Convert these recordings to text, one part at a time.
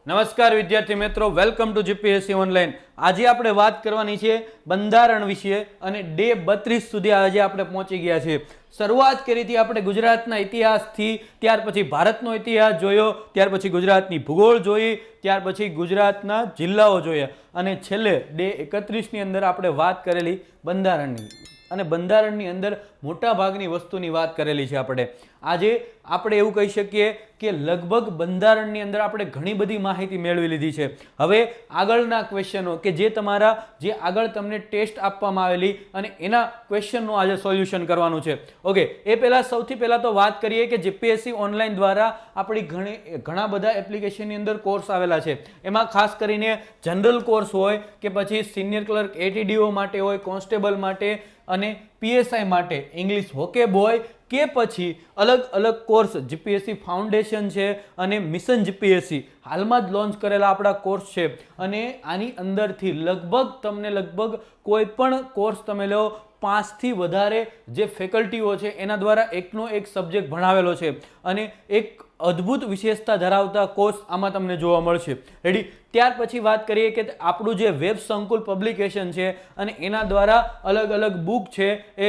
નમસ્કાર વિદ્યાર્થી મિત્રો, વેલકમ ટુ જીપીએસસી ઓનલાઈન। આજે આપણે વાત કરવાની છે બંધારણ વિશે અને ડે 32 સુધી આજે આપણે પહોંચી ગયા છે। શરૂઆત કરી હતી આપણે ગુજરાતના ઇતિહાસથી, ત્યાર પછી ભારતનો ઇતિહાસ જોયો, ત્યાર પછી ગુજરાતની ભૂગોળ જોઈ, ત્યાર પછી ગુજરાતના જિલ્લાઓ જોયા અને છેલ્લે ડે 31 ની અંદર આપણે વાત કરેલી બંધારણની। અને બંધારણની અંદર મોટા ભાગની વસ્તુની વાત કરેલી છે આપણે। આજે આપણે એવું કહી શકીએ કે લગભગ બંધારણની અંદર આપણે ઘણી બધી માહિતી મેળવી લીધી છે। હવે આગળના ક્વેશ્ચનો કે જે તમારા જે આગળ તમને ટેસ્ટ આપવામાં આવેલી અને એના ક્વેશ્ચનનું આજે સોલ્યુશન કરવાનું છે। ઓકે, એ પહેલાં સૌથી પહેલાં તો વાત કરીએ કે જીપીએસસી ઓનલાઈન દ્વારા આપણી ઘણા બધા એપ્લિકેશનની અંદર કોર્સ આવેલા છે। એમાં ખાસ કરીને જનરલ કોર્સ હોય કે પછી સિનિયર ક્લર્ક એટીડીઓ માટે હોય, કોન્સ્ટેબલ માટે અને પીએસઆઈ માટે ઇંગ્લિશ વોકેબ હોય કે પછી અલગ અલગ કોર્સ જીપીએસસી ફાઉન્ડેશન છે અને મિશન જીપીએસસી હાલમાં જ લોન્ચ કરેલા આપણા કોર્સ છે। અને આની અંદરથી લગભગ કોઈ પણ કોર્સ તમે લો 5 થી વધારે જે ફેકલ્ટીઓ છે એના દ્વારા એકનો એક સબ્જેક્ટ ભણાવેલો છે અને એક અદ્ભુત વિશેષતા ધરાવતા કોર્સ આમાં તમને જોવા મળશે। રેડી? ત્યાર પછી વાત કરીએ કે આપણું જે વેબ સંકુલ પબ્લિકેશન છે અને એના દ્વારા અલગ અલગ બુક છે એ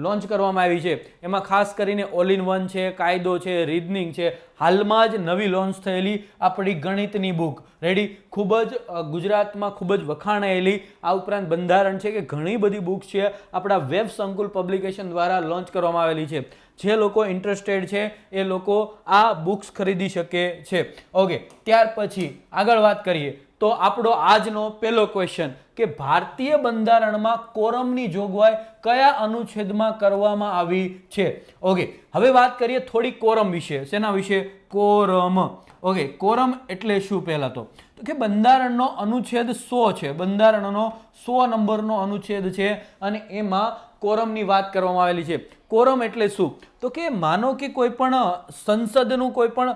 લોન્ચ કરવામાં આવી છે। એમાં ખાસ કરીને ઓલ ઇન વન છે, કાયદો છે, રીઝનિંગ છે, હાલમાં જ નવી લોન્ચ થયેલી આપણી ગણિતની બુક। રેડી? ખૂબ જ ગુજરાતમાં ખૂબ જ વખાણાયેલી। આ ઉપરાંત બંધારણ છે કે ઘણી બધી બુક છે આપણા વેબ સંકુલ પબ્લિકેશન દ્વારા લોન્ચ કરવામાં આવેલી છે। જે લોકો ઇન્ટરેસ્ટેડ છે એ લોકો આ બુક્સ ખરીદી શકે છે। ઓકે, ત્યાર પછી આગળ વાત કરીએ તો આપણો આજનો પહેલો ક્વેશ્ચન કે ભારતીય બંધારણમાં કોરમની જોગવાઈ કયા અનુચ્છેદમાં કરવામાં આવી છે? ઓકે, હવે વાત કરીએ થોડી કોરમ વિશે। શેના વિશે? કોરમ। ઓકે, કોરમ એટલે શું? પહેલા તો કે બંધારણનો અનુચ્છેદ 100 છે, બંધારણનો 100 નંબરનો અનુચ્છેદ છે અને એમાં કોરમની વાત કરવામાં આવેલી છે। કોરમ એટલે શું? તો કે માનો કે કોઈ પણ સંસદનું કોઈ પણ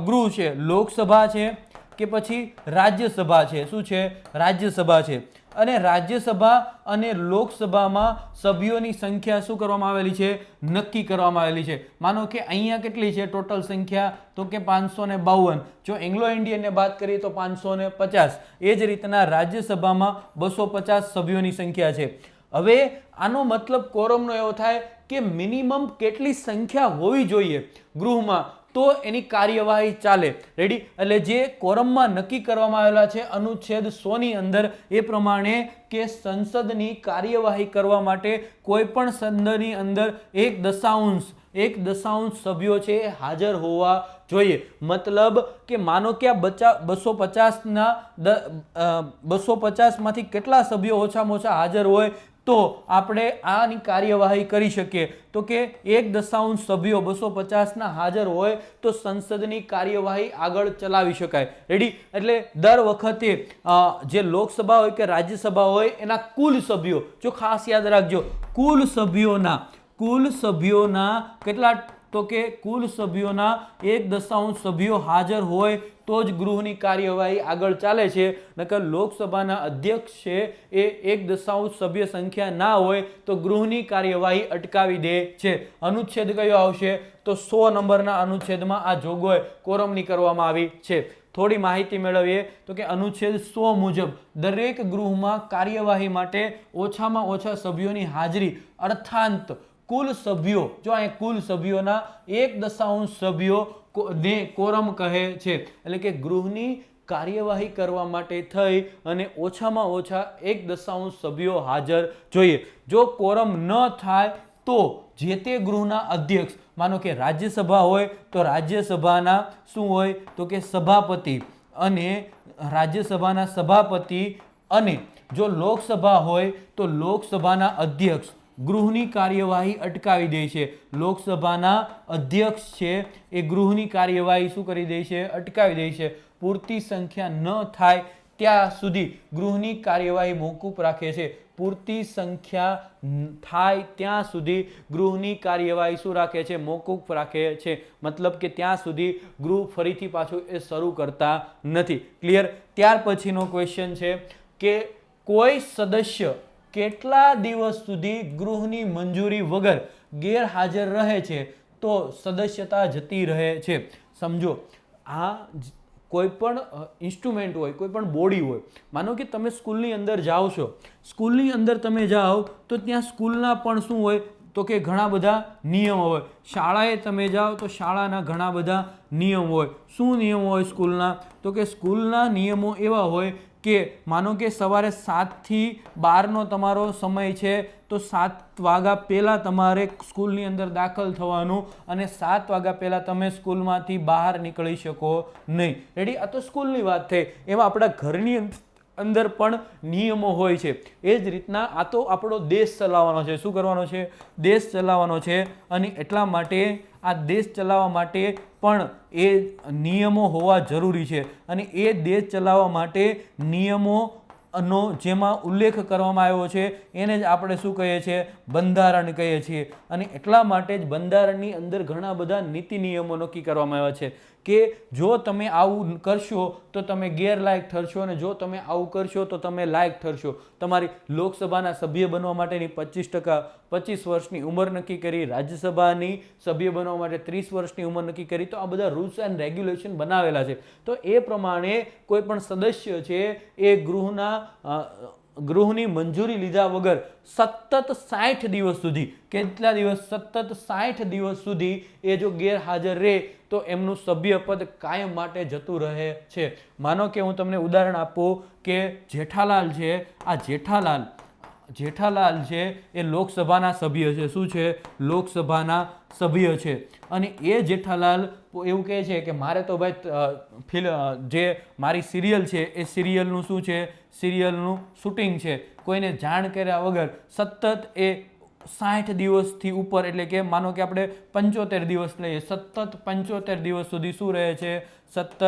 ગૃહ છે, લોકસભા છે કે પછી રાજ્યસભા છે। શું છે? રાજ્યસભા છે। અને રાજ્યસભા અને લોકસભામાં સભ્યોની સંખ્યા શું કરવામાં આવેલી છે? નક્કી કરવામાં આવેલી છે। માનો કે અહીંયા કેટલી છે ટોટલ સંખ્યા? તો કે 552। જો એંગ્લો ઇન્ડિયનને બાદ કરીએ તો 550। એ જ રીતના રાજ્યસભામાં 250 સભ્યોની સંખ્યા છે। હવે આનો મતલબ કોરમનો એવો થાય કે મિનિમમ કેટલી સંખ્યા હોવી જોઈએ ગૃહમાં તો એની કાર્યવાહી ચાલે। રેડી? એટલે જે કોરમમાં નક્કી કરવામાં આવેલા છે અનુચ્છેદ 100 ની અંદર એ પ્રમાણે કે સંસદની કાર્યવાહી કરવા માટે કોઈ પણ સદનની અંદર 1 સભ્યો છે હાજર હોવા જોઈએ। મતલબ કે માનો કે આ 250 માંથી કેટલા સભ્યો ઓછામાં ઓછા હાજર હોય તો આપણે આની કાર્યવાહી કરી શકીએ। તો કે 1 સભ્યો 250 ના હાજર હોય તો સંસદની કાર્યવાહી આગળ ચલાવી શકાય। રેડી? એટલે દર વખતે જે લોકસભા હોય કે રાજ્યસભા હોય એના કુલ સભ્યો, જો ખાસ યાદ રાખજો, કુલ સભ્યોના કેટલા? તો કે કુલ સભ્યોના 1 સભ્યો હાજર હોય તો જ ગૃહની કાર્યવાહી આગળ ચાલે છે। નકર લોકસભાના અધ્યક્ષ છે એ 1 સભ્ય સંખ્યા ના હોય તો ગૃહની કાર્યવાહી અટકાવી દે છે। અનુચ્છેદ કયો આવશે? તો 100 નંબરના અનુચ્છેદમાં આ જોગવાઈ કોરમની કરવામાં આવી છે। થોડી માહિતી મેળવીએ તો કે અનુચ્છેદ 100 મુજબ દરેક ગૃહમાં કાર્યવાહી માટે ઓછામાં ઓછા સભ્યોની હાજરી અર્થાંત કુલ સભ્યો, જો અહીં કુલ સભ્યોના 1 સભ્યો ને કોરમ કહે છે। એટલે કે ગૃહની કાર્યવાહી કરવા માટે થઈ અને ઓછામાં ઓછા 1 સભ્યો હાજર જોઈએ। જો કોરમ ન થાય તો જે તે ગૃહના અધ્યક્ષ, માનો કે રાજ્યસભા હોય તો રાજ્યસભાના શું હોય? તો કે સભાપતિ અને રાજ્યસભાના સભાપતિ, અને જો લોકસભા હોય તો લોકસભાના અધ્યક્ષ ગૃહની કાર્યવાહી અટકાવી દે છે। લોકસભાના અધ્યક્ષ છે એ ગૃહની કાર્યવાહી શું કરી દે છે? અટકાવી દે છે। પૂરતી સંખ્યા ન થાય ત્યાં સુધી ગૃહની કાર્યવાહી મોકૂફ રાખે છે। પૂરતી સંખ્યા થાય ત્યાં સુધી ગૃહની કાર્યવાહી શું રાખે છે? મોકૂફ રાખે છે। મતલબ કે ત્યાં સુધી ગૃહ ફરીથી પાછું એ શરૂ કરતા નથી। ક્લિયર? ત્યાર પછીનો ક્વેશ્ચન છે કે કોઈ સદસ્ય કેટલા દિવસ સુધી ગૃહની મંજૂરી વગર ગેરહાજર રહે છે તો સદસ્યતા જતી રહે છે. સમજો, આ કોઈ પણ ઇન્સ્ટ્રુમેન્ટ હોય, કોઈ પણ બોડી હોય, માનો કે તમે સ્કૂલની અંદર જાઓ છો, સ્કૂલની અંદર તમે જાઓ તો ત્યાં સ્કૂલના પણ શું હોય તો કે ઘણા બધા નિયમો હોય. શાળાએ તમે જાઓ તો શાળાના ઘણા બધા નિયમ હોય. શું નિયમો હોય સ્કૂલના? તો કે સ્કૂલના નિયમો એવા હોય કે માનો કે સવારે 7 થી 12નો તમારો સમય છે તો 7 વાગ્યા પહેલાં તમારે સ્કૂલની અંદર દાખલ થવાનું અને 7 વાગ્યા પહેલાં તમે સ્કૂલમાંથી બહાર નીકળી શકો નહીં. રેડી? આ તો સ્કૂલની વાત થઈ. એમાં આપણા ઘરની અંદર પણ નિયમો હોય છે. એ જ રીતના આ તો આપણો દેશ ચલાવવાનો છે. શું કરવાનો છે? દેશ ચલાવવાનો છે. અને એટલા માટે આ દેશ ચલાવવા માટે પણ એ નિયમો હોવા જરૂરી છે. અને એ દેશ ચલાવવા માટે નિયમોનો જેમાં ઉલ્લેખ કરવામાં આવ્યો છે એને જ આપણે શું કહીએ છીએ? બંધારણ કહીએ છીએ. અને એટલા માટે જ બંધારણની અંદર ઘણા બધા નીતિ નિયમો નક્કી કરવામાં આવ્યા છે કે જો તમે આવું કરશો તો તમે ગેરલાયક ઠરશો અને જો તમે આવું કરશો તો તમે લાયક ઠરશો. તમારી લોકસભાના સભ્ય બનવા માટેની 25 વર્ષની ઉંમર નક્કી કરી, રાજ્યસભાની સભ્ય બનવા માટે 30 વર્ષની ઉંમર નક્કી કરી. તો આ બધા રૂલ્સ એન્ડ રેગ્યુલેશન બનાવેલા છે. તો એ પ્રમાણે કોઈ પણ સદસ્ય છે એ ગૃહની મંજૂરી લીધા વગર સતત 60 દિવસ સુધી, કેટલા દિવસ? સતત 60 દિવસ સુધી એ જો ગેરહાજર રહે તો એમનું સભ્યપદ કાયમ માટે જતું રહે છે. માનો કે હું તમને ઉદાહરણ આપું કે જેઠાલાલ છે, આ જેઠાલાલ છે એ લોકસભાના સભ્ય છે. શું છે? લોકસભાના સભ્ય છે. અને એ જેઠાલાલ એવું કહે છે કે મારે તો ભાઈ જે મારી સિરિયલ છે એ સિરિયલનું શું છે? સિરિયલનું શૂટિંગ છે. કોઈને જાણ કર્યા વગર સતત એ 60 દિવસથી ઉપર, એટલે કે માનો કે આપણે 75 દિવસ લઈએ, સતત 75 દિવસ સુધી શું રહે છે? સતત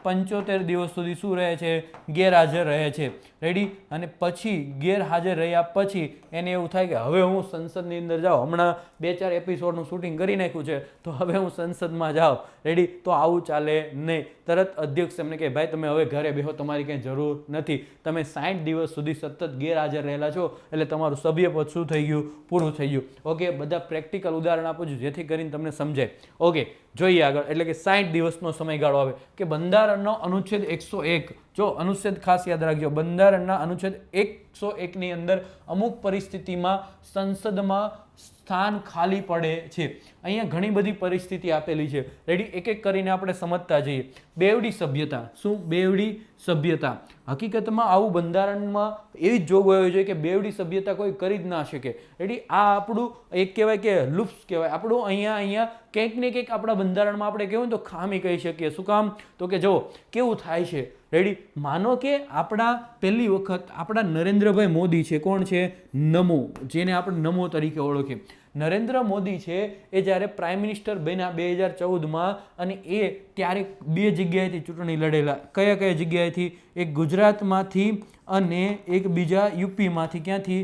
75 દિવસ સુધી શું રહે છે? ગેરહાજર રહે છે. રેડી? અને પછી ગેરહાજર રહ્યા પછી એને એવું થાય કે હવે હું સંસદની અંદર જાઉં, હમણાં 2-4 એપિસોડનું શૂટિંગ કરી નાખ્યું છે તો હવે હું સંસદમાં જાઉં. રેડી? તો આવું ચાલે નહીં. તરત અધ્યક્ષ એમને કહે ભાઈ તમે હવે ઘરે બેહો, તમારી કંઈ જરૂર નથી. તમે 60 દિવસ સુધી સતત ગેરહાજર રહેલા છો એટલે તમારું સભ્યપદ શું થઈ ગયું? પૂરું થઈ ગયું. ઓકે, બધા પ્રેક્ટિકલ ઉદાહરણ આપું છું જેથી કરીને તમને સમજાય. ઓકે, જોઈએ આગળ. એટલે કે 60 દિવસનો સમયગાળો આવે કે બંધારણનો અનુચ્છેદ 101, જો અનુચ્છેદ ખાસ યાદ રાખજો, બંધારણના અનુચ્છેદ 101ની અંદર અમુક પરિસ્થિતિમાં સંસદમાં સ્થાન ખાલી પડે છે. અહીંયા ઘણી બધી પરિસ્થિતિ આપેલી છે. રેડી? એક એક કરીને આપણે સમજતા જઈએ. બેવડી સભ્યતા. શું? બેવડી સભ્યતા. હકીકતમાં આવું બંધારણમાં એવી જ જોગવાઈ હોય છે કે બેવડી સભ્યતા કોઈ કરી જ ના શકે. રેડી? આ આપણું એક કહેવાય કે લુપ્સ કહેવાય. આપણું અહીંયા કંઈક ને કંઈક આપણા બંધારણમાં આપણે કહેવું તો ખામી કહી શકીએ. શું કામ? તો કે જો કેવું થાય છે. રેડી? માનો કે આપણા પહેલી વખત આપણા નરેન્દ્રભાઈ મોદી છે. કોણ છે? નમો, જેને આપણે નમો તરીકે ઓળખીએ. નરેન્દ્ર મોદી છે એ જ્યારે પ્રાઇમ મિનિસ્ટર બન્યા 2014માં, અને એ ત્યારે 2 જગ્યાએથી ચૂંટણી લડેલા. કયા કયા જગ્યાએથી? એક ગુજરાતમાંથી અને એક બીજા યુપીમાંથી. ક્યાંથી?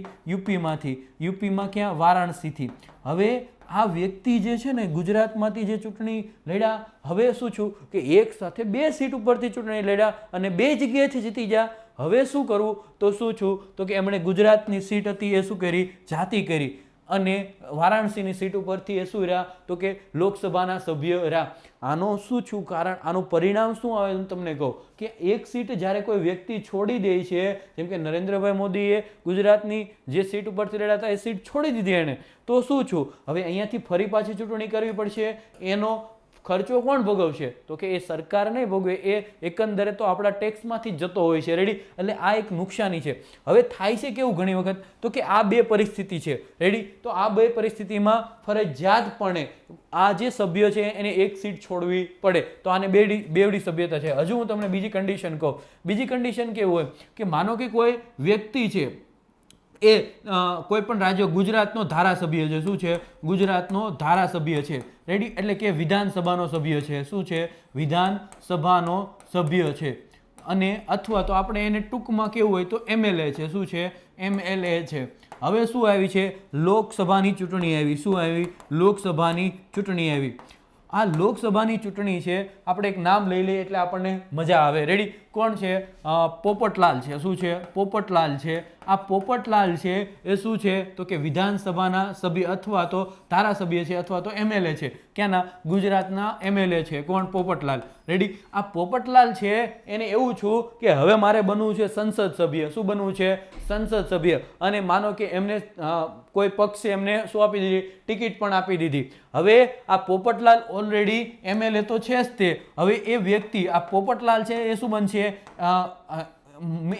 યુપીમાં ક્યાં? વારાણસીથી. હવે આ વ્યક્તિ જે છે ને ગુજરાતમાંથી જે ચૂંટણી લડ્યા, હવે શું છું કે એક સાથે 2 સીટ ઉપરથી ચૂંટણી લડ્યા અને 2 જગ્યાએથી જીતી ગયા. હવે શું કરવું? તો શું છું તો કે એમણે ગુજરાતની સીટ હતી એ શું કરી? જાતી કરી. અને વારાણસીની સીટ ઉપરથી એ શું રહ્યા? તો કે લોકસભાના સભ્ય રહ્યા. આનો શું છું કારણ? આનું પરિણામ શું આવે? હું તમને કહું કે એક સીટ જ્યારે કોઈ વ્યક્તિ છોડી દે છે, જેમ કે નરેન્દ્રભાઈ મોદીએ ગુજરાતની જે સીટ ઉપરથી લડ્યા હતા એ સીટ છોડી દીધી એને, તો શું છું હવે અહીંયાથી ફરી પાછી ચૂંટણી કરવી પડશે. એનો ખર્ચો કોણ ભોગવશે? તો કે એ સરકાર નહીં ભોગવે, એ એકંદરે તો આપણા ટેક્સમાંથી જ જતો હોય છે. રેડી? એટલે આ એક નુકસાની છે. હવે થાય છે કેવું ઘણી વખત તો કે આ 2 પરિસ્થિતિ છે. રેડી? તો આ 2 પરિસ્થિતિમાં ફરજિયાતપણે આ જે સભ્ય છે એને એક સીટ છોડવી પડે. તો આને બેવડી સભ્યતા છે. હજુ હું તમને બીજી કન્ડિશન કહું. બીજી કન્ડિશન કેવું હોય કે માનો કે કોઈ વ્યક્તિ છે એ કોઈ પણ રાજ્ય, ગુજરાતનો ધારાસભ્ય છે. શું છે? ગુજરાતનો ધારાસભ્ય છે. રેડી? એટલે કે વિધાનસભાનો સભ્ય છે. શું છે? વિધાનસભાનો સભ્ય છે. અને અથવા તો આપણે એને ટૂંકમાં કેવું હોય તો MLA છે. શું છે? MLA છે. હવે શું આવી છે? લોકસભાની ચૂંટણી આવી. શું આવી? લોકસભાની ચૂંટણી આવી. આ લોકસભાની ચૂંટણી છે, આપણે એક નામ લઈ લઈએ એટલે આપણને મજા આવે. રેડી? કોણ છે? પોપટલાલ છે. શું છે? પોપટલાલ છે. આ પોપટલાલ છે એ શું છે તો કે વિધાનસભાના સભ્ય અથવા તો ધારાસભ્ય છે અથવા તો એમએલએ છે. ક્યાંના? ગુજરાતના એમએલએ છે. કોણ? પોપટલાલ. રેડી. આ પોપટલાલ છે એને એવું છું કે હવે મારે બનવું છે સંસદ સભ્ય. શું બનવું છે? સંસદ સભ્ય. અને માનો કે એમને કોઈ પક્ષે એમને શું આપી દીધી? ટિકિટ પણ આપી દીધી. હવે આ પોપટલાલ ઓલરેડી એમએલએ તો છે જ તે. હવે એ વ્યક્તિ આ પોપટલાલ છે એ શું બનશે?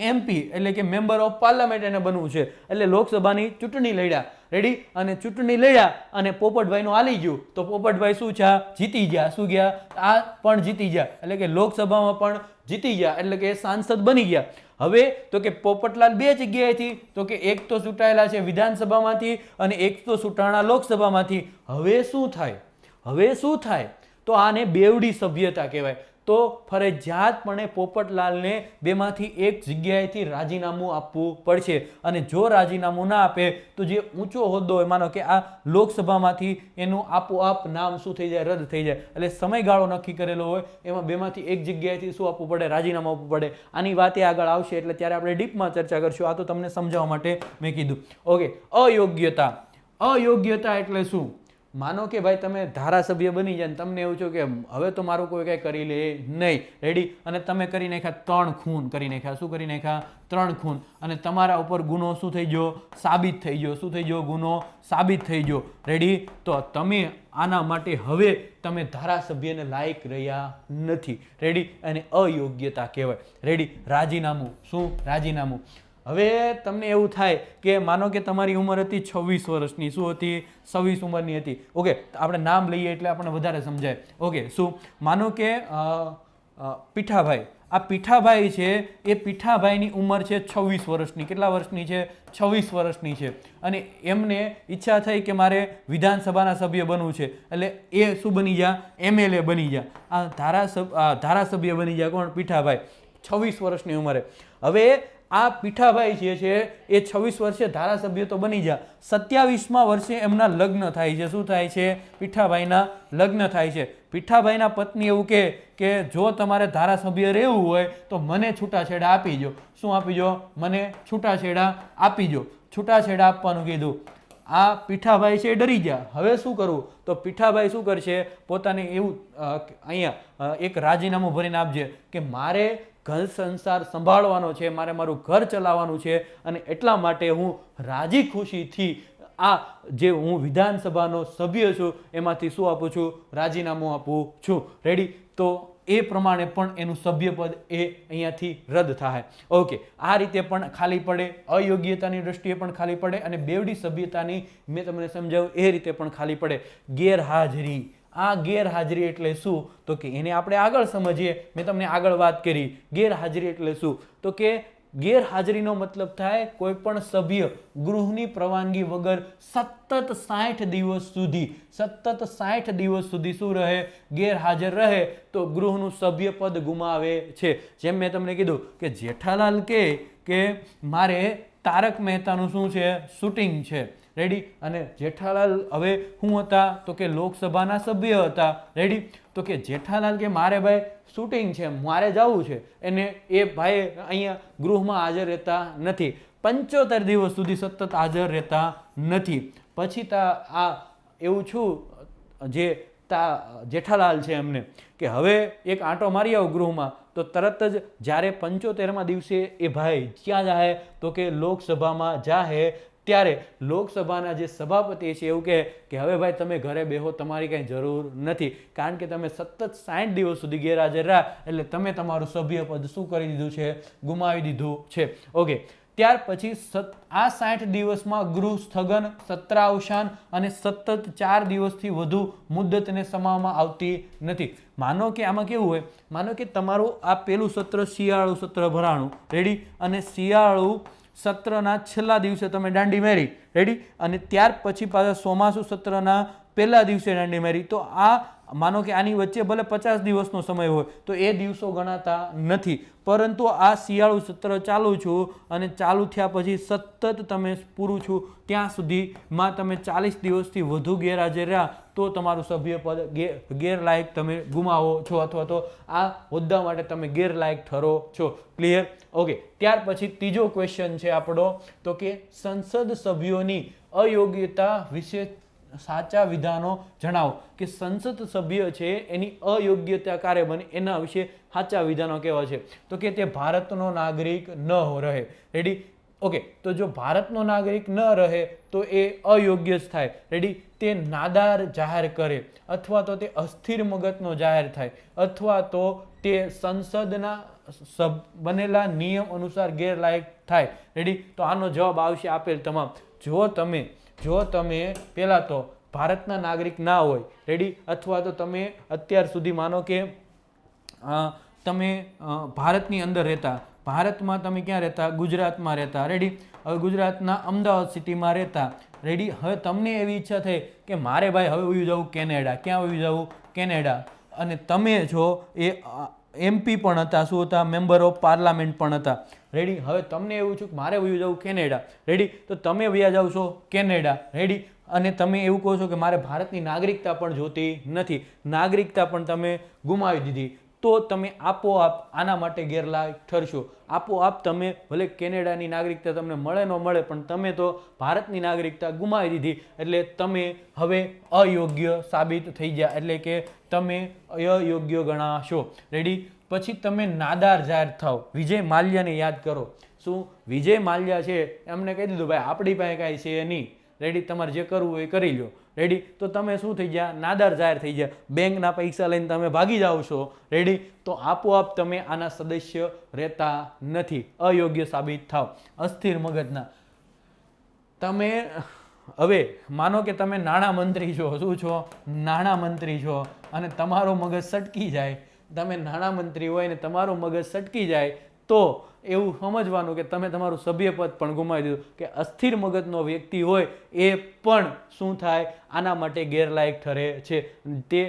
એમપી એટલે કે મેમ્બર ઓફ પાર્લામેન્ટ એને બનવું છે. એટલે લોકસભાની ચૂંટણી લડ્યા. રેડી. અને ચૂંટણી લડ્યા અને પોપટભાઈનું હાલી ગયું તો પોપટભાઈ શું છે? જીતી ગયા. શું ગયા? આ પણ જીતી ગયા. એટલે કે લોકસભામાં પણ જીતી ગયા. એટલે કે સાંસદ બની ગયા. હવે તો કે પોપટલાલ બે જગ્યાએથી તો કે એક તો ચૂંટાયેલા છે વિધાનસભામાંથી અને એક તો ચૂંટાણા લોકસભામાંથી. હવે શું થાય? હવે શું થાય? તો આને બેવડી સભ્યતા કહેવાય. તો ફરજિયાતપણે પોપટલાલને બેમાંથી એક જગ્યાએથી રાજીનામું આપવું પડશે. અને જો રાજીનામું ના આપે તો જે ઊંચો હોદ્દો હોય, માનો કે આ લોકસભામાંથી એનું આપોઆપ નામ શું થઈ જાય? રદ થઈ જાય. એટલે સમયગાળો નક્કી કરેલો હોય એમાં બેમાંથી એક જગ્યાએથી શું આપવું પડે? રાજીનામું આપવું પડે. આની વાતે આગળ આવશે એટલે ત્યારે આપણે ડીપમાં ચર્ચા કરશું. આ તો તમને સમજાવવા માટે મેં કીધું. ઓકે. અયોગ્યતા. અયોગ્યતા એટલે શું? માનો કે ભાઈ તમે ધારાસભ્ય બની જાય ને તમને એવું છે કે હવે તો મારું કોઈ કંઈ કરી લે નહીં. રેડી. અને તમે કરી નાખ્યા 3 ખૂન કરી નાખ્યા. શું કરી નાખ્યા? 3 ખૂન. અને તમારા ઉપર ગુનો શું થઈ ગયો? સાબિત થઈ ગયો. શું થઈ ગયો? ગુનો સાબિત થઈ ગયો. રેડી. તો તમે આના માટે હવે તમે ધારાસભ્યને લાયક રહ્યા નથી. રેડી. અને અયોગ્યતા કહેવાય. રેડી. રાજીનામું. શું? રાજીનામું. હવે તમને એવું થાય કે માનો કે તમારી ઉંમર હતી 26 વર્ષની. શું હતી? 26 ઉંમરની હતી. ઓકે. આપણે નામ લઈએ એટલે આપણને વધારે સમજાય. ઓકે. શું? માનો કે પીઠાભાઈ. આ પીઠાભાઈ છે એ પીઠાભાઈની ઉંમર છે 26 વર્ષની. કેટલા વર્ષની છે? 26 વર્ષની છે. અને એમને ઈચ્છા થઈ કે મારે વિધાનસભાના સભ્ય બનવું છે. એટલે એ શું બની જા? એમએલએ બની જા. આ ધારાસભ્ય બની જાય. કોણ? પીઠાભાઈ. 26 વર્ષની ઉંમરે. હવે આ પીઠાભાઈ જે છે એ 26 વર્ષે ધારાસભ્ય તો બની જાય. 27મા વર્ષે એમના લગ્ન થાય છે. શું થાય છે? પીઠાભાઈના લગ્ન થાય છે. પીઠાભાઈના પત્ની એવું કે જો તમારે ધારાસભ્ય રહેવું હોય તો મને છૂટાછેડા આપી દો. શું આપી દો? મને છૂટાછેડા આપી દો. છૂટાછેડા આપવાનું કીધું. આ પીઠાભાઈ છે ડરી ગયા. હવે શું કરવું? તો પીઠાભાઈ શું કરશે? પોતાને એવું અહીંયા એક રાજીનામું ભરીને આપજે કે મારે ઘર સંસાર સંભાળવાનો છે, મારે મારું ઘર ચલાવવાનું છે અને એટલા માટે હું રાજી ખુશીથી આ જે હું વિધાનસભાનો સભ્ય છું એમાંથી શું આપું છું? રાજીનામું આપું છું. રેડી. તો એ પ્રમાણે પણ એનું સભ્યપદ એ અહીંયાથી રદ થાય. ઓકે. આ રીતે પણ ખાલી પડે. અયોગ્યતાની દ્રષ્ટિએ પણ ખાલી પડે અને બેવડી સભ્યતાની મેં તમને સમજાવ્યું એ રીતે પણ ખાલી પડે. ગેરહાજરી. આ ગેરહાજરી એટલે શું? તો કે એને આપણે આગળ સમજીએ. મેં તમને આગળ વાત કરી. ગેરહાજરી એટલે શું? તો કે ગેરહાજરીનો મતલબ થાય કોઈ પણ સભ્ય ગૃહની પરવાનગી વગર સતત 60 દિવસ સુધી શું રહે? ગેરહાજર રહે તો ગૃહનું સભ્યપદ ગુમાવે છે. જેમ મેં તમને કીધું કે જેઠાલાલ કે મારે તારક મહેતાનું શું છે? શૂટિંગ છે. રેડી. અને જેઠાલાલ હવે શું હતા? તો કે લોકસભાના સભ્ય હતા. રેડી. તો કે જેઠાલાલ કે મારે ભાઈ શૂટિંગ છે, મારે જવું છે. એને એ ભાઈ અહીંયા ગૃહમાં હાજર રહેતા નથી. 75 દિવસ સુધી સતત હાજર રહેતા નથી. પછી આ એવું છું જે જેઠાલાલ છે એમને કે હવે એક આંટો મારી આવો ગૃહમાં. તો તરત જ જ્યારે 75મા દિવસે એ ભાઈ ક્યાં જાહે? તો કે લોકસભામાં જાહે. ત્યારે લોકસભાના જે સભાપતિ છે એવું કે હવે ભાઈ તમે ઘરે બેહો, તમારી કંઈ જરૂર નથી. કારણ કે તમે સતત 60 દિવસ સુધી ગેરહાજર રહ્યા એટલે તમે તમારું સભ્યપદ શું કરી દીધું છે? ગુમાવી દીધું છે. ઓકે. ત્યાર પછી આ 60 દિવસમાં ગૃહ સ્થગન, સત્રાવસાન અને સતત 4 દિવસથી વધુ મુદ્દતને સમાવવામાં આવતી નથી. માનો કે આમાં કેવું હોય? માનો કે તમારું આ પેલું સત્ર શિયાળુ સત્ર ભરાણું. રેડી. અને શિયાળુ સત્રના છેલ્લા દિવસે તમે દાંડી મેરી. રેડી. અને ત્યાર પછી પાછા ચોમાસું સત્રના પહેલા દિવસે દાંડી મારી, તો આ માનો કે આની વચ્ચે ભલે 50 દિવસનો સમય હોય તો એ દિવસો ગણાતા નથી, પરંતુ આ શિયાળુ સત્ર ચાલુ છું અને ચાલુ થયા પછી સતત તમે પૂરું છું ત્યાં સુધીમાં તમે 40 દિવસથી વધુ ગેરહાજર રહ્યા તો તમારું સભ્યપદ ગેરલાયક તમે ગુમાવો છો, અથવા તો આ હોદ્દા માટે તમે ગેરલાયક ઠરો છો. ક્લિયર? ઓકે. ત્યાર પછી ત્રીજો ક્વેશ્ચન છે આપણો, તો કે સંસદ સભ્યોની અયોગ્યતા વિશે સાચા વિધાનો જણાવો. કે સંસદ સભ્ય છે એની અયોગ્યતા કાર્ય બને એના વિશે સાચા વિધાનો કેવા છે? તો કે તે ભારતનો નાગરિક ન રહે. રેડી? ઓકે. તો જો ભારતનો નાગરિક ન રહે તો એ અયોગ્ય જ થાય. રેડી? તે નાદાર જાહેર કરે, અથવા તો તે અસ્થિર મગજનો જાહેર થાય, અથવા તો તે સંસદના બનેલા નિયમ અનુસાર ગેરલાયક થાય. રેડી? તો આનો જવાબ આવશે આપેલ તમામ. જો તમે પહેલાં તો ભારતના નાગરિક ના હોય, રેડી, અથવા તો તમે અત્યાર સુધી માનો કે તમે ભારતની અંદર રહેતા, ભારતમાં તમે ક્યાં રહેતા? ગુજરાતમાં રહેતા. રેડી? હવે ગુજરાતના અમદાવાદ સિટીમાં રહેતા. રેડી? હવે તમને એવી ઈચ્છા થઈ કે મારે ભાઈ હવે વયું જવું કેનેડા. ક્યાં વયું જવું? કેનેડા. અને તમે છો એ MP પણ હતા, શું હતા? મેમ્બર ઓફ પાર્લામેન્ટ પણ હતા. રેડી? હવે તમને એવું છે કે મારે વયું જવું કેનેડા. રેડી? તો તમે વયા જાવ છો કેનેડા. રેડી? અને તમે એવું કહો છો કે મારે ભારતની નાગરિકતા પણ જોતી નથી, નાગરિકતા પણ તમે ગુમાવી દીધી, તો તમે આપોઆપ આના માટે ગેરલાયક ઠરશો. આપોઆપ તમે ભલે કેનેડાની નાગરિકતા તમને મળે ન મળે, પણ તમે તો ભારતની નાગરિકતા ગુમાવી દીધી, એટલે તમે હવે અયોગ્ય સાબિત થઈ ગયા, એટલે કે તમે અયોગ્ય ગણાશો. રેડી? પછી તમે નાદાર જાહેર થાવ. વિજય માલ્યાને યાદ કરો. શું વિજય માલ્યા છે એમને કહી દીધું ભાઈ આપણી પાસે કાંઈ છે નહીં. રેડી? તમારે જે કરવું હોય એ કરી લો. રેડી? તો તમે શું થઈ ગયા? નાદાર જાહેર થઈ ગયા. બેંકના પૈસા લઈને તમે ભાગી જાઓ છો. રેડી? તો આપોઆપ તમે આના સદસ્ય રહેતા નથી, અયોગ્ય સાબિત થાવ. અસ્થિર મગજના. તમે હવે માનો કે તમે નાણામંત્રી છો. શું છો? નાણામંત્રી છો. અને તમારો મગજ સટકી જાય. તમે નાણામંત્રી હોય ને તમારું મગજ સટકી જાય તો એવું સમજવાનું કે તમે તમારું સભ્યપદ પણ ગુમાવી દીધું. કે અસ્થિર મગજનો વ્યક્તિ હોય એ પણ શું થાય? આના માટે ગેરલાયક ઠરે છે. તે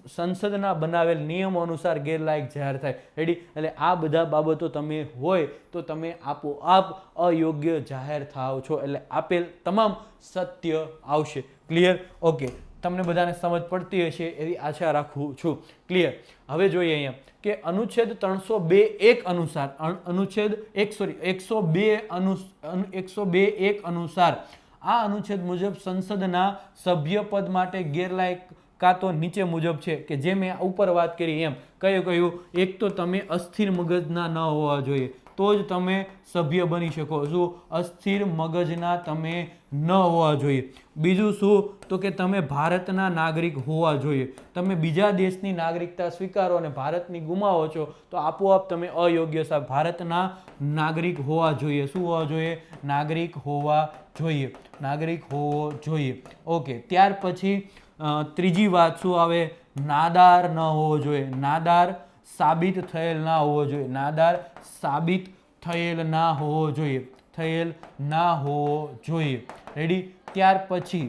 સંસદના બનાવેલ નિયમો અનુસાર ગેરલાયક જાહેર થાય. રેડી? એટલે આ બધા બાબતો તમે હોય તો તમે આપોઆપ અયોગ્ય જાહેર થાવ છો. એટલે આપેલ તમામ સત્ય આવશે. ક્લિયર? ઓકે. તમને બધાને સમજ પડતી હશે એવી આશા રાખું છું. ક્લિયર? હવે જોઈએ અહીંયા કે અનુચ્છેદ 302(1) અનુસાર, અનુચ્છેદ 102(1) અનુસાર આ અનુચ્છેદ મુજબ સંસદના સભ્યપદ માટે ગેરલાયક કાં તો નીચે મુજબ છે, કે જે મેં ઉપર વાત કરી એમ. કયું? એક તો તમે અસ્થિર મગજના ન હોવા જોઈએ, તો જ તમે સભ્ય બની શકો. શું? અસ્થિર મગજના તમે ન હોવા જોઈએ. બીજું શું? તો કે તમે ભારતના નાગરિક હોવા જોઈએ. તમે બીજા દેશની નાગરિકતા સ્વીકારો અને ભારતની ગુમાવો છો તો આપોઆપ તમે અયોગ્ય સાહેબ. ભારતના નાગરિક હોવા જોઈએ. શું હોવા જોઈએ? નાગરિક હોવા જોઈએ. નાગરિક હોવો જોઈએ. ઓકે. ત્યાર પછી ત્રીજી વાત શું આવે? નાદાર ન હોવો જોઈએ. નાદાર સાબિત થયેલ ના હોવો જોઈએ. નાદાર સાબિત થયેલ ના હોવો જોઈએ. થયેલ ના હોવો જોઈએ. રેડી? ત્યાર પછી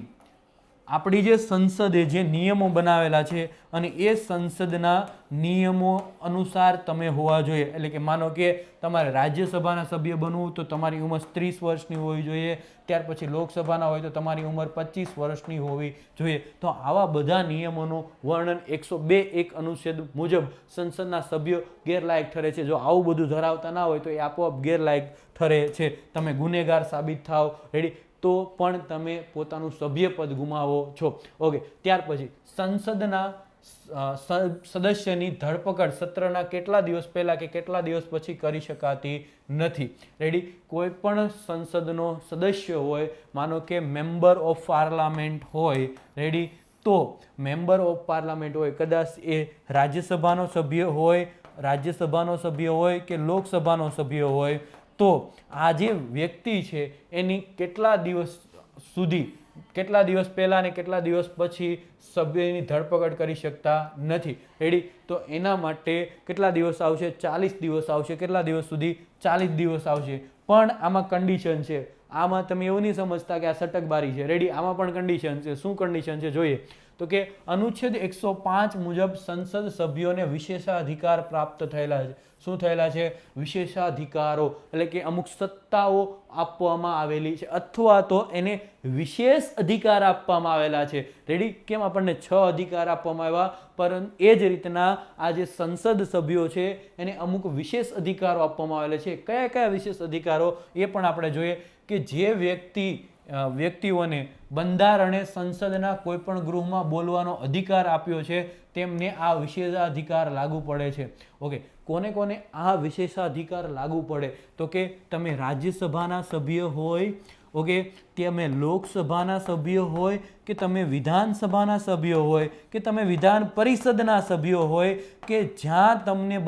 આપણી જે સંસદે જે નિયમો બનાવેલા છે અને એ સંસદના નિયમો અનુસાર તમે હોવા જોઈએ. એટલે કે માનો કે તમારે રાજ્યસભાના સભ્ય બનવું તો તમારી ઉંમર 30 વર્ષની હોવી જોઈએ. ત્યાર પછી લોકસભાના હોય તો તમારી ઉંમર 25 વર્ષની હોવી જોઈએ. તો આવા બધા નિયમોનું વર્ણન 102(1) અનુચ્છેદ મુજબ સંસદના સભ્યો ગેરલાયક ઠરે છે. જો આવું બધું ધરાવતા ના હોય તો એ આપોઆપ ગેરલાયક ઠરે છે. તમે ગુનેગાર સાબિત થાવ. રેડી? તો પણ તમે પોતાનું સભ્યપદ ગુમાવો છો. ઓકે. ત્યાર પછી સંસદના સદસ્યની ધરપકડ સત્રના કેટલા દિવસ પહેલા કે કેટલા દિવસ પછી કરી શકાતી નથી. રેડી? કોઈ પણ સંસદનો સદસ્ય હોય, માનો કે મેમ્બર ઓફ પાર્લામેન્ટ હોય, રેડી, તો મેમ્બર ઓફ પાર્લામેન્ટ હોય, કદાચ એ રાજ્યસભાનો સભ્ય હોય, કે લોકસભાનો સભ્ય હોય, તો આ જે વ્યક્તિ છે એની કેટલા દિવસ સુધી, કેટલા દિવસ પહેલા અને કેટલા દિવસ પછી સભ્યની ધરપકડ કરી શકતા નથી. રેડી? તો એના માટે કેટલા દિવસ આવશે? 40 દિવસ આવશે. કેટલા દિવસ સુધી? 40 દિવસ આવશે. પણ આમાં કન્ડિશન છે. આમાં તમે એવું નહીં સમજતા કે આ સટકબારી છે. રેડી, આમાં પણ કન્ડિશન છે. શું કન્ડિશન છે જોઈએ તો કે અનુચ્છેદ 105 મુજબ સંસદ સભ્યોને વિશેષાધિકાર પ્રાપ્ત થયેલા છે. શું થયેલા છે? વિશેષાધિકારો, એટલે કે અમુક સત્તાઓ આપવામાં આવેલી છે અથવા તો એને વિશેષ અધિકાર આપવામાં આવેલા છે. રેડી, કેમ આપણને 6 અધિકાર આપવામાં આવ્યા, પરંતુ એ જ રીતના આ જે સંસદ સભ્યો છે એને અમુક વિશેષ અધિકારો આપવામાં આવેલા છે. કયા કયા વિશેષ અધિકારો એ પણ આપણે જોઈએ કે જે વ્યક્તિઓને બંધારણે સંસદના કોઈ પણ ગૃહમાં બોલવાનો અધિકાર આપ્યો છે તેમને આ વિશેષાધિકાર લાગુ પડે છે. ઓકે, કોને કોને આ વિશેષાધિકાર લાગુ પડે તો કે તમે રાજ્યસભાના સભ્ય હોય, ઓકે, તમે લોકસભાના સભ્ય હોય કે તમે વિધાનસભાના સભ્યો હોય કે તમે વિધાન પરિષદના સભ્યો હોય કે જ્યાં તમને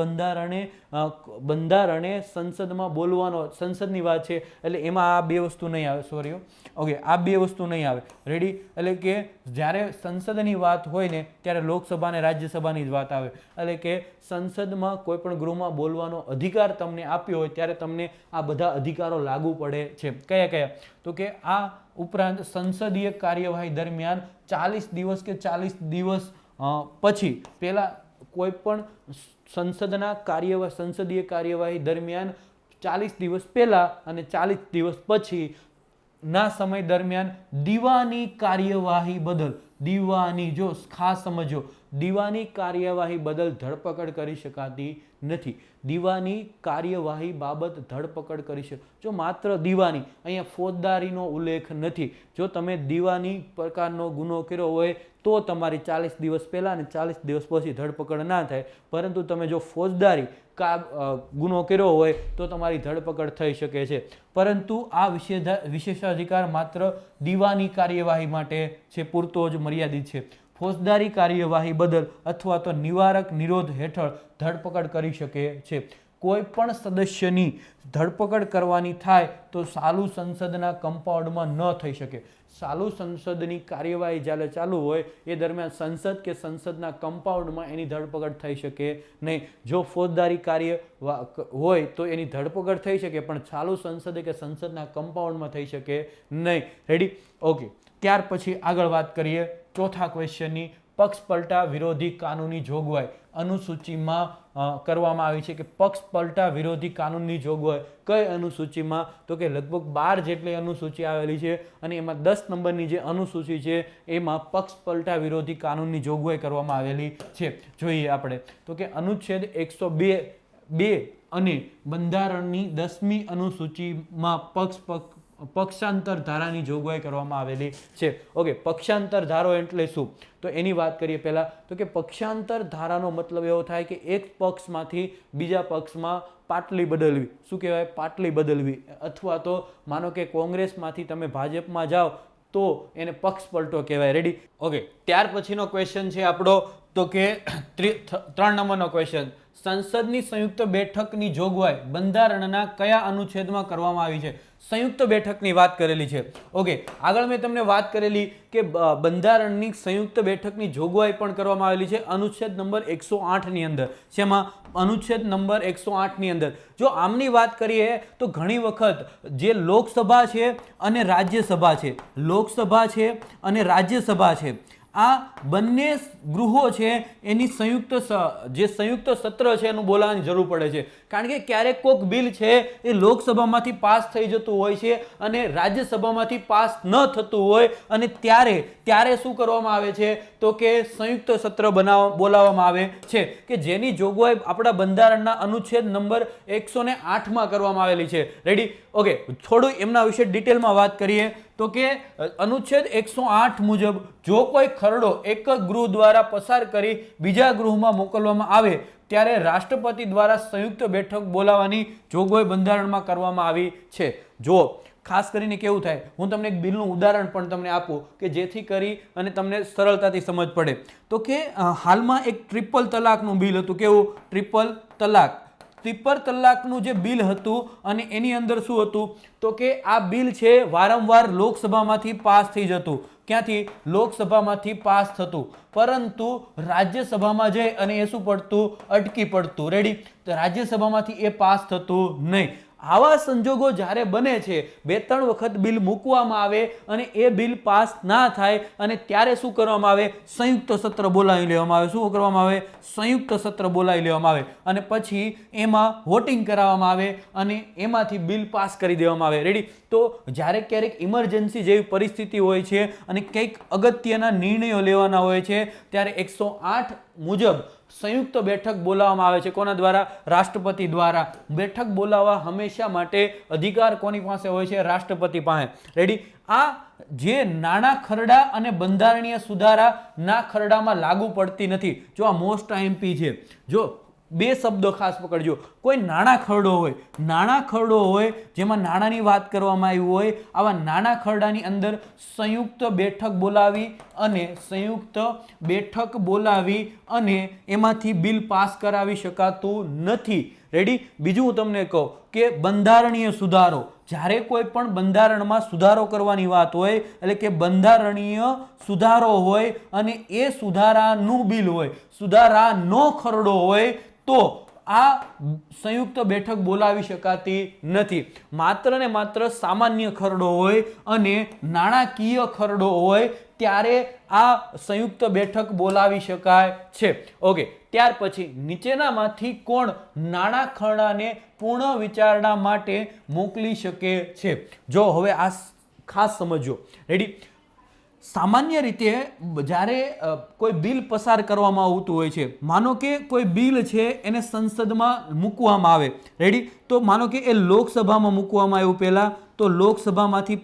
બંધારણે સંસદમાં બોલવાનો, સંસદની વાત છે એટલે એમાં આ બે વસ્તુ નહીં આવે. સોરી, ઓકે, આ બે વસ્તુ નહીં આવે. રેડી, એટલે કે જ્યારે સંસદની વાત હોય ને ત્યારે લોકસભા અને રાજ્યસભાની જ વાત આવે. એટલે કે સંસદમાં કોઈ પણ ગૃહમાં બોલવાનો અધિકાર તમને આપ્યો હોય ત્યારે તમને આ બધા અધિકારો લાગુ પડે છે. કયા કયા તો કે આ ઉપરાંત સંસદીય કાર્યવાહી દરમિયાન 40 દિવસ કે 40 દિવસ પછી પહેલા કોઈ પણ સંસદીય કાર્યવાહી દરમિયાન 40 દિવસ પહેલા અને 40 દિવસ પછી ના સમય દરમિયાન દીવાની કાર્યવાહી બદલ, દીવાની, જો ખાસ સમજો, દીવાની કાર્યવાહી બદલ ધરપકડ કરી શકાતી નથી. દીવાની કાર્યવાહી બાબત ધરપકડ કરી શકે. જો માત્ર દીવાની, અહીંયા ફોજદારીનો ઉલ્લેખ નથી. જો તમે દીવાની પ્રકારનો ગુનો કર્યો હોય તો તમારી 40 દિવસ પહેલા અને 40 દિવસ પછી ધરપકડ ના થાય, પરંતુ તમે જો ફોજદારી ગુનો કર્યો હોય તો તમારી ધરપકડ થઈ શકે છે. પરંતુ આ વિશેષાધિકાર માત્ર દીવાની કાર્યવાહી માટે છે, પૂરતો જ મર્યાદિત છે. ફોજદારી કાર્યવાહી બદલ અથવા તો નિવારક નિરોધ હેઠળ ધરપકડ કરી શકે છે. કોઈ પણ સદસ્યની ધરપકડ કરવાની થાય તો ચાલુ સંસદના કમ્પાઉન્ડમાં ન થઈ શકે. ચાલુ સંસદની કાર્યવાહી જ્યારે ચાલુ હોય એ દરમિયાન સંસદ કે સંસદના કમ્પાઉન્ડમાં એની ધરપકડ થઈ શકે નહીં. જો ફોજદારી કાર્ય હોય તો એની ધરપકડ થઈ શકે, પણ ચાલુ સંસદ કે સંસદના કમ્પાઉન્ડમાં થઈ શકે નહીં. Ready, okay. ત્યાર પછી આગળ વાત કરીએ ચોથા ક્વેશ્ચનની. પક્ષપલટા વિરોધી કાનૂની જોગવાઈ અનુસૂચિમાં કરવામાં આવી છે કે પક્ષપલટા વિરોધી કાનૂનની જોગવાઈ કઈ અનુસૂચિમાં તો કે લગભગ 12 જેટલી અનુસૂચિ આવેલી છે અને એમાં 10 નંબરની જે અનુસૂચિ છે એમાં પક્ષપલટા વિરોધી કાનૂનની જોગવાઈ કરવામાં આવેલી છે. જોઈએ આપણે તો કે અનુચ્છેદ 102 અને બંધારણની 10મી અનુસૂચિમાં પક્ષાંતર ધારાની જોગવાઈ કરવામાં આવેલી છે. ઓકે, પક્ષાંતર ધારો એટલે શું તો એની વાત કરીએ પહેલા તો કે પક્ષાંતર ધારાનો મતલબ એવો થાય કે એક પક્ષમાંથી બીજા પક્ષમાં પાટલી બદલવી. શું કહેવાય? પાટલી બદલવી. અથવા તો માનો કે કોંગ્રેસમાંથી તમે ભાજપમાં જાઓ તો એને પક્ષ પલટો કહેવાય. Ready, okay. ત્યાર પછીનો ક્વેશ્ચન છે આપણો તો કે 3 નંબરનો ક્વેશ્ચન. સંસદની સંયુક્ત બેઠકની જોગવાઈ બંધારણના કયા અનુચ્છેદમાં કરવામાં આવી છે? સંયુક્ત બેઠકની વાત કરેલી છે. ઓકે, આગળ મેં તમને વાત કરેલી કે બંધારણની સંયુક્ત બેઠકની જોગવાઈ પણ કરવામાં આવેલી છે અનુચ્છેદ નંબર 108 ની અંદર. જેમાં અનુચ્છેદ નંબર 108 ની અંદર જો આમની વાત કરીએ તો ઘણી વખત જે લોકસભા છે અને રાજ્યસભા છે, લોકસભા છે અને રાજ્યસભા છે, આ બંને ગૃહો છે એની સંયુક્ત સત્ર છે એનું બોલાવવાની જરૂર પડે છે. કારણ કે ક્યારેક કોઈક બિલ છે એ લોકસભામાંથી પાસ થઈ જતું હોય છે અને રાજ્યસભામાંથી પાસ ન થતું હોય અને ત્યારે શું કરવામાં આવે છે તો કે સંયુક્ત સત્ર બોલાવવામાં આવે છે કે જેની જોગવાઈ આપણા બંધારણના અનુચ્છેદ નંબર 108માં કરવામાં આવેલી છે. Ready, okay. થોડું એમના વિશે ડિટેલમાં વાત કરીએ તો કે અનુચ્છેદ 108 મુજબ જો કોઈ ખરડો એક જ ગૃહ દ્વારા પસાર કરી બીજા ગૃહમાં મોકલવામાં આવે ત્યારે રાષ્ટ્રપતિ દ્વારા સંયુક્ત બેઠક બોલાવવાની જોગવાઈ બંધારણમાં કરવામાં આવી છે. જો ખાસ કરીને કેવું થાય, હું તમને એક બિલનું ઉદાહરણ પણ તમને આપું કે જેથી કરી અને તમને સરળતાથી સમજ પડે. તો કે હાલમાં એક ટ્રિપલ તલાકનું બિલ હતું. કેવું? ટ્રિપલ તલાક. ટ્રિપલ તલાકનું જે બિલ હતું અને એની અંદર શું હતું તો કે આ બિલ છે વારંવાર લોકસભામાંથી પાસ થઈ જતું. ક્યાંથી? લોકસભામાંથી પાસ થતું, પરંતુ રાજ્યસભામાં જઈ અને એ શું પડતું? અટકી પડતું. રેડી, તો રાજ્યસભામાંથી એ પાસ થતું નહીં. આવા સંજોગો જ્યારે બને છે, 2-3 વખત બિલ મૂકવામાં આવે અને એ બિલ પાસ ના થાય અને ત્યારે શું કરવામાં આવે, સંયુક્ત સત્ર બોલાવી લેવામાં આવે. શું કરવામાં આવે, સંયુક્ત સત્ર બોલાવી લેવામાં આવે અને પછી એમાં વોટિંગ કરાવવામાં આવે અને એમાંથી બિલ પાસ કરી દેવામાં આવે. રેડી. તો જ્યારે ક્યારેક ઇમરજન્સી જેવી પરિસ્થિતિ હોય છે અને કંઈક અગત્યના નિર્ણયો લેવાના હોય છે ત્યારે 108 મુજબ સંયુક્ત બેઠક બોલાવવામાં આવે છે. કોના દ્વારા, રાષ્ટ્રપતિ દ્વારા. બેઠક બોલાવવા હંમેશા માટે અધિકાર કોની પાસે હોય છે, રાષ્ટ્રપતિ પાસે. રેડી. આ જે નાણાં ખરડા અને બંધારણીય સુધારાના ખરડામાં લાગુ પડતી નથી. જો આ મોસ્ટ આઈએમપી છે. જો 2 શબ્દો ખાસ પકડજો. કોઈ નાણાં ખરડો હોય જેમાં નાણાંની વાત કરવામાં આવી હોય, આવા નાણાં ખરડાની અંદર સંયુક્ત બેઠક બોલાવી અને એમાંથી બિલ પાસ કરાવી શકાતું નથી. રેડી. બીજું હું તમને કહું કે બંધારણીય સુધારો, જ્યારે કોઈ પણ બંધારણમાં સુધારો કરવાની વાત હોય, એટલે કે બંધારણીય સુધારો હોય અને એ સુધારાનું બિલ હોય, સુધારાનો ખરડો હોય, તો આ સંયુક્ત બેઠક બોલાવી શકાતી નથી. માત્ર ને માત્ર સામાન્ય ખરડો હોય અને નાણાકીય ખરડો હોય ત્યારે આ સંયુક્ત બેઠક બોલાવી શકાય છે. ઓકે. ત્યાર પછી નીચેનામાંથી કોણ નાણાં ખરડાને પૂર્ણ વિચારણા માટે મોકલી શકે છે? જો હવે આ ખાસ સમજો. રેડી. સામાન્ય રીતે જ્યારે કોઈ બિલ પસાર કરવામાં આવતું હોય છે, માનો કે કોઈ બિલ છે એને સંસદમાં મૂકવામાં આવે. રેડી. તો માનો કે એ લોકસભામાં મૂકવામાં આવ્યું પહેલાં, તો લોકસભામાંથી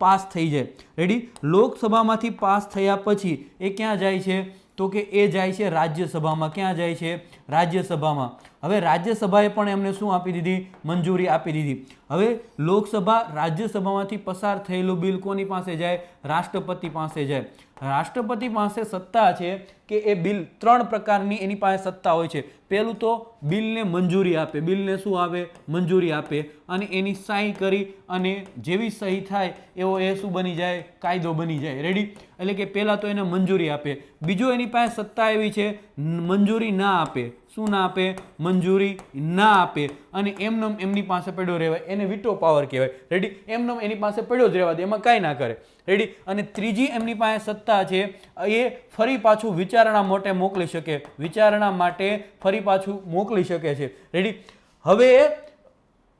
પાસ થઈ જાય. રેડી. લોકસભામાંથી પાસ થયા પછી એ ક્યાં જાય છે, તો કે એ જાય છે રાજ્યસભામાં. ક્યાં જાય છે, રાજ્યસભામાં. હવે રાજ્યસભાએ પણ એમને શું આપી દીધી, મંજૂરી આપી દીધી. હવે લોકસભા રાજ્યસભામાંથી પસાર થયેલું બિલ કોની પાસે જાય, રાષ્ટ્રપતિ પાસે જાય. રાષ્ટ્રપતિ પાસે સત્તા છે કે એ બિલ 3 પ્રકારની એની પાસે સત્તા હોય છે. પહેલું તો બિલને મંજૂરી આપે. બિલને શું આપે, મંજૂરી આપે અને એની સહી કરી અને જેવી સહી થાય એવો એ શું બની જાય, કાયદો બની જાય. રેડી. એટલે કે પહેલાં તો એને મંજૂરી આપે. બીજું એની પાસે સત્તા એવી છે, મંજૂરી ના આપે. શું ના આપે, મંજૂરી ના આપે અને એમની પાસે પડ્યો રહેવાય, એને વિટો પાવર કહેવાય. રેડી. એની પાસે પડ્યો જ રહેવા દે, એમાં કાંઈ ના કરે. રેડી. અને ત્રીજી એમની પાસે સત્તા છે, એ ફરી પાછું વિચારણા માટે મોકલી શકે. વિચારણા માટે ફરી પાછું મોકલી શકે છે. રેડી. હવે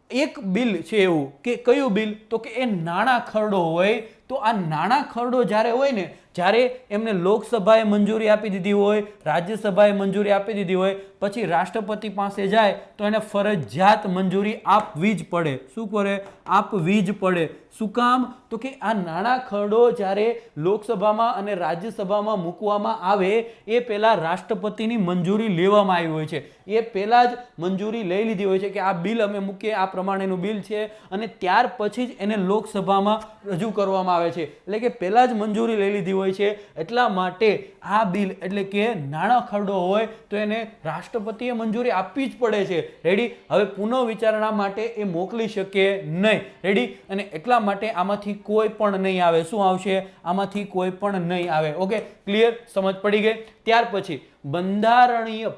એક બિલ છે એવું કે કયું બિલ, તો કે એ નાણાં ખરડો હોય. તો આ નાણાં ખરડો જ્યારે હોય ને, જ્યારે એમને લોકસભાએ મંજૂરી આપી દીધી હોય, રાજ્યસભાએ મંજૂરી આપી દીધી હોય, પછી રાષ્ટ્રપતિ પાસે જાય તો એને ફરજિયાત મંજૂરી આપવી જ પડે. શું કરે, આપવી જ પડે. શું કામ, તો કે આ નાણાં ખરડો જ્યારે લોકસભામાં અને રાજ્યસભામાં મૂકવામાં આવે એ પહેલાં રાષ્ટ્રપતિની મંજૂરી લેવામાં આવી હોય છે. એ પહેલાં જ મંજૂરી લઈ લીધી હોય છે કે આ બિલ અમે મૂકીએ, આ પ્રમાણેનું બિલ છે, અને ત્યાર પછી જ એને લોકસભામાં રજૂ કરવામાં આવે છે. એટલે કે પહેલાં જ મંજૂરી લઈ લીધી હોય છે. એટલા માટે આ બિલ એટલે કે નાણાં ખરડો હોય તો એને રાષ્ટ્રપતિએ મંજૂરી આપવી જ પડે છે. રેડી. હવે પુનઃ વિચારણા માટે એ મોકલી શકે નહીં. રેડી. અને એટલા માટે આમાંથી કોઈ પણ નહીં આવે. શું આવશે, આમાંથી કોઈ પણ નહીં આવે. ઓકે, ક્લિયર, સમજ પડી ગઈ. ત્યાર પછી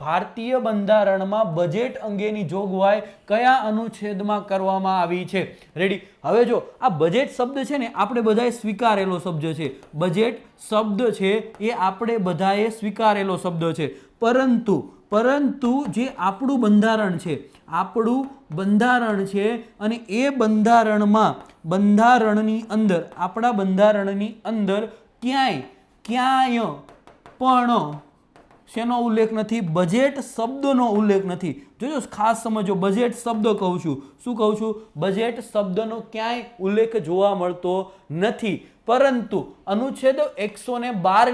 ભારતીય બંધારણમાં બજેટ અંગેની જોગવાઈ કયા અનુચ્છેદમાં કરવામાં આવી છે? રેડી. હવે જો આ બજેટ શબ્દ છે ને, આપણે બધાએ સ્વીકારેલો શબ્દ છે. બજેટ શબ્દ છે એ આપણે બધાએ સ્વીકારેલો શબ્દ છે. પરંતુ જે આપણું બંધારણ છે અને એ બંધારણની અંદર આપણા બંધારણની અંદર ક્યાંય પણ શેનો ઉલ્લેખ નથી, બજેટ શબ્દનો ઉલ્લેખ નથી. જોજો ખાસ સમજો, બજેટ શબ્દ કહું છું. શું કહું છું, બજેટ શબ્દનો ક્યાંય ઉલ્લેખ જોવા મળતો નથી. પરંતુ અનુચ્છેદ 112